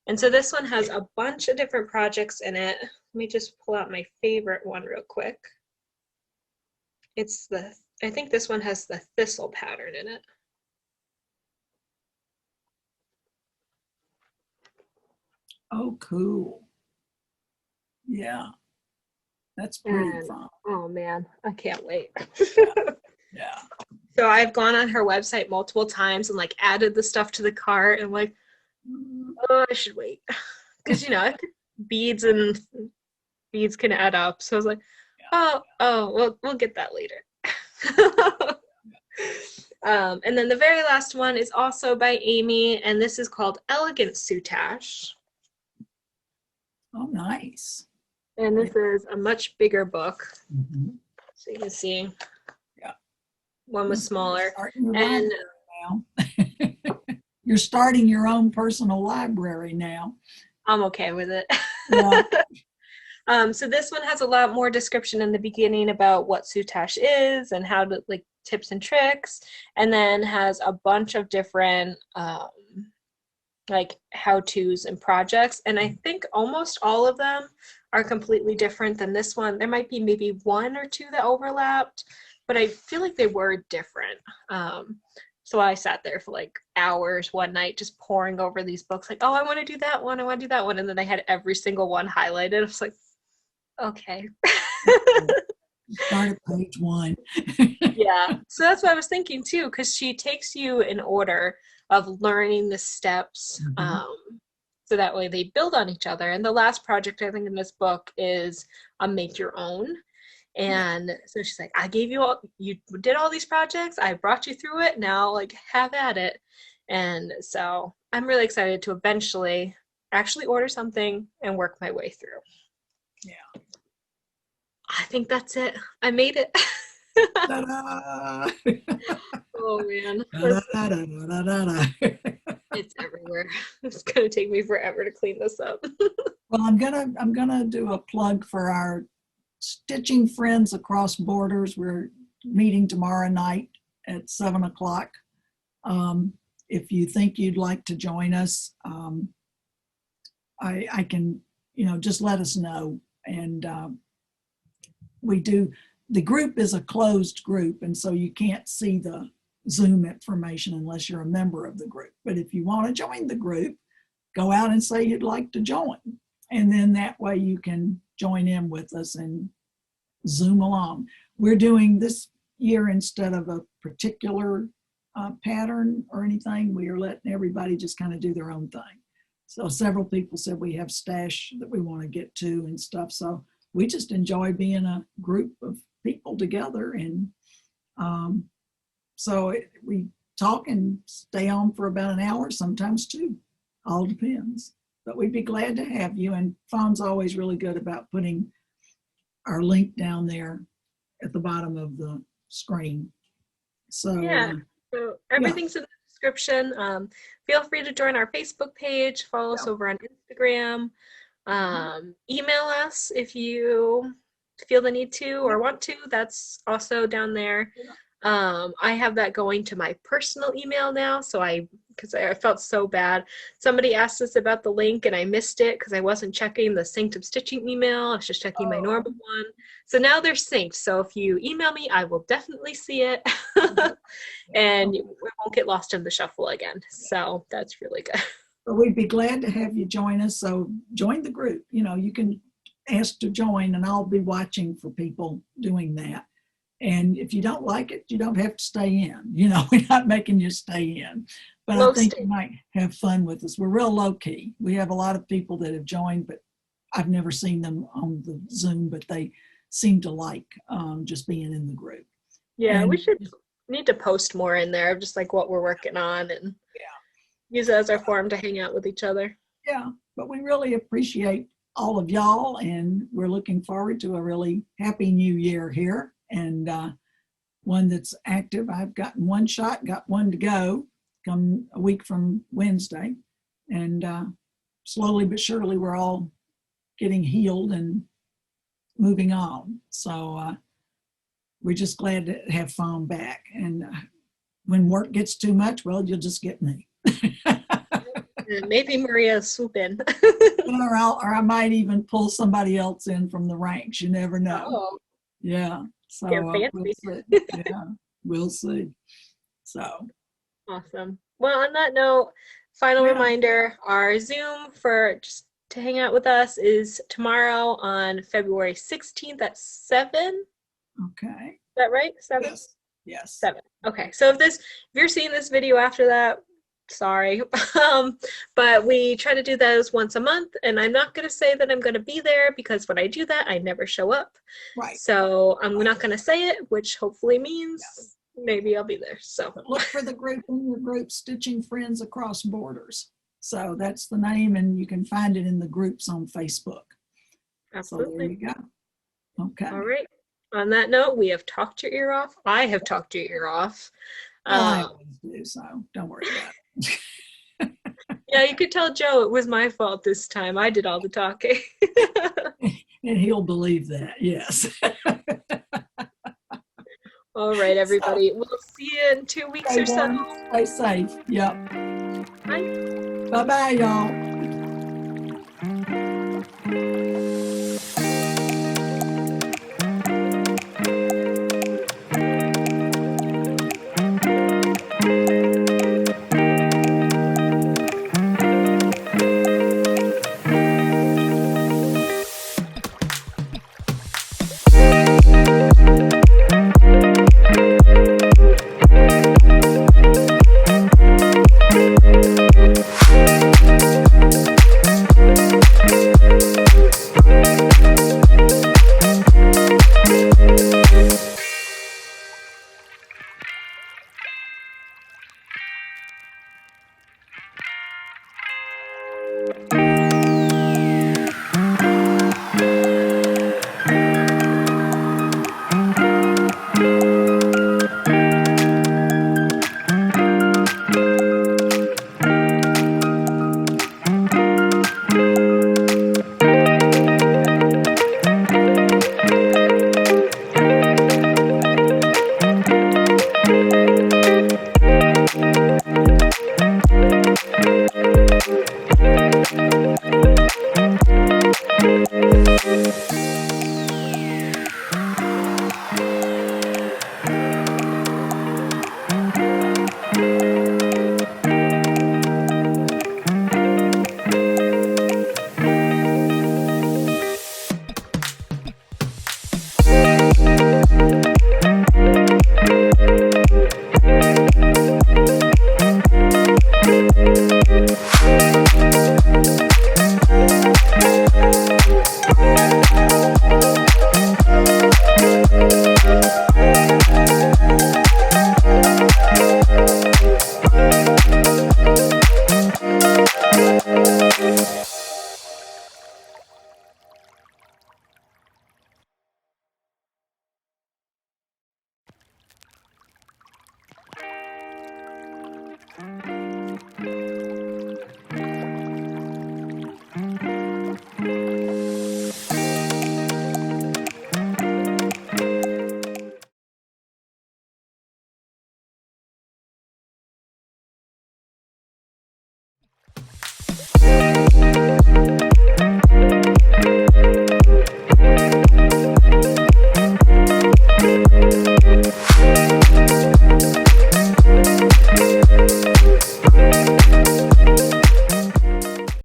And so this one has a bunch of different projects in it. Let me just pull out my favorite one real quick. I think this one has the thistle pattern in it. Oh, cool. Yeah. That's pretty fun. Oh man, I can't wait. Yeah. So I've gone on her website multiple times and like added the stuff to the cart and like, oh, I should wait. Because, you know, beads can add up. So I was like, well, we'll get that later. And then the very last one is also by Amy, and this is called Elegant Soutache. Oh, nice. And this is a much bigger book. Mm-hmm. So you can see. Yeah. One was smaller. And now. You're starting your own personal library now. I'm okay with it. Yeah. So this one has a lot more description in the beginning about what Soutache is and how to, like, tips and tricks, and then has a bunch of different like how-tos and projects, and I think almost all of them are completely different than this one. There might be maybe one or two that overlapped, but I feel like they were different. So I sat there for like hours one night just poring over these books, like, oh, I want to do that one, I want to do that one, and then I had every single one highlighted. I was like, okay. Start at page 1. Yeah, so that's what I was thinking too, because she takes you in order of learning the steps, so that way they build on each other. And the last project I think in this book is a make your own. And so she's like, I gave you you did all these projects, I brought you through it, now like have at it. And so I'm really excited to eventually actually order something and work my way through. Yeah. I think that's it. I made it. Ta-da! Oh man, Da-da-da-da-da-da-da. it's everywhere. It's gonna take me forever to clean this up. Well, I'm gonna do a plug for our Stitching Friends Across Borders. We're meeting tomorrow night at 7 o'clock. If you think you'd like to join us, I can, just let us know. And the group is a closed group, and so you can't see the Zoom information unless you're a member of the group. But if you want to join the group, go out and say you'd like to join. And then that way you can join in with us and Zoom along. We're doing this year, instead of a particular pattern or anything, we are letting everybody just kind of do their own thing. So several people said we have stash that we want to get to and stuff. So we just enjoy being a group of people together. And we talk and stay on for about an hour, sometimes two, all depends. But we'd be glad to have you. And Fawn's always really good about putting our link down there at the bottom of the screen. So yeah, so everything's in the description. Feel free to join our Facebook page, follow us over on Instagram, email us if you feel the need to or want to. That's also down there. I have that going to my personal email now, because I felt so bad. Somebody asked us about the link and I missed it because I wasn't checking the Sanctum Stitching email. I was just checking my normal one. So now they're synced. So if you email me, I will definitely see it. And it won't get lost in the shuffle again. So that's really good. But we'd be glad to have you join us. So join the group. You can ask to join, and I'll be watching for people doing that. And if you don't like it, you don't have to stay in. We're not making you stay in. But I think you might have fun with us. We're real low key. We have a lot of people that have joined, but I've never seen them on the Zoom, but they seem to like just being in the group. Yeah, and we need to post more in there of just like what we're working on and use it as our forum to hang out with each other. Yeah, but we really appreciate all of y'all, and we're looking forward to a really happy new year here. And one that's active. I've gotten one shot, got one to go, come a week from Wednesday. And slowly but surely, we're all getting healed and moving on. So we're just glad to have Fawn back. And when work gets too much, well, you'll just get me. Maybe Maria swoop in. or I might even pull somebody else in from the ranks. You never know. Oh. Yeah. So we'll see. Yeah, we'll see. So awesome. Well, on that note, final reminder, our Zoom for just to hang out with us is tomorrow on February 16th at 7. Okay. Is that right? 7? Yes. 7. Okay. So if you're seeing this video after that, sorry. But we try to do those once a month, and I'm not going to say that I'm going to be there, because when I do that, I never show up. Right. So I'm not going to say it, which hopefully means maybe I'll be there. So but look for the group in your group, Stitching Friends Across Borders. So that's the name, and you can find it in the groups on Facebook. Absolutely. So there you go. Okay. All right. On that note, we have talked your ear off. I have talked your ear off. I always do, so don't worry about it. Yeah, you could tell Joe it was my fault this time. I did all the talking. And he'll believe that, yes. All right, everybody. We'll see you in 2 weeks or so. Stay safe. Yep. Bye. Bye-bye, y'all.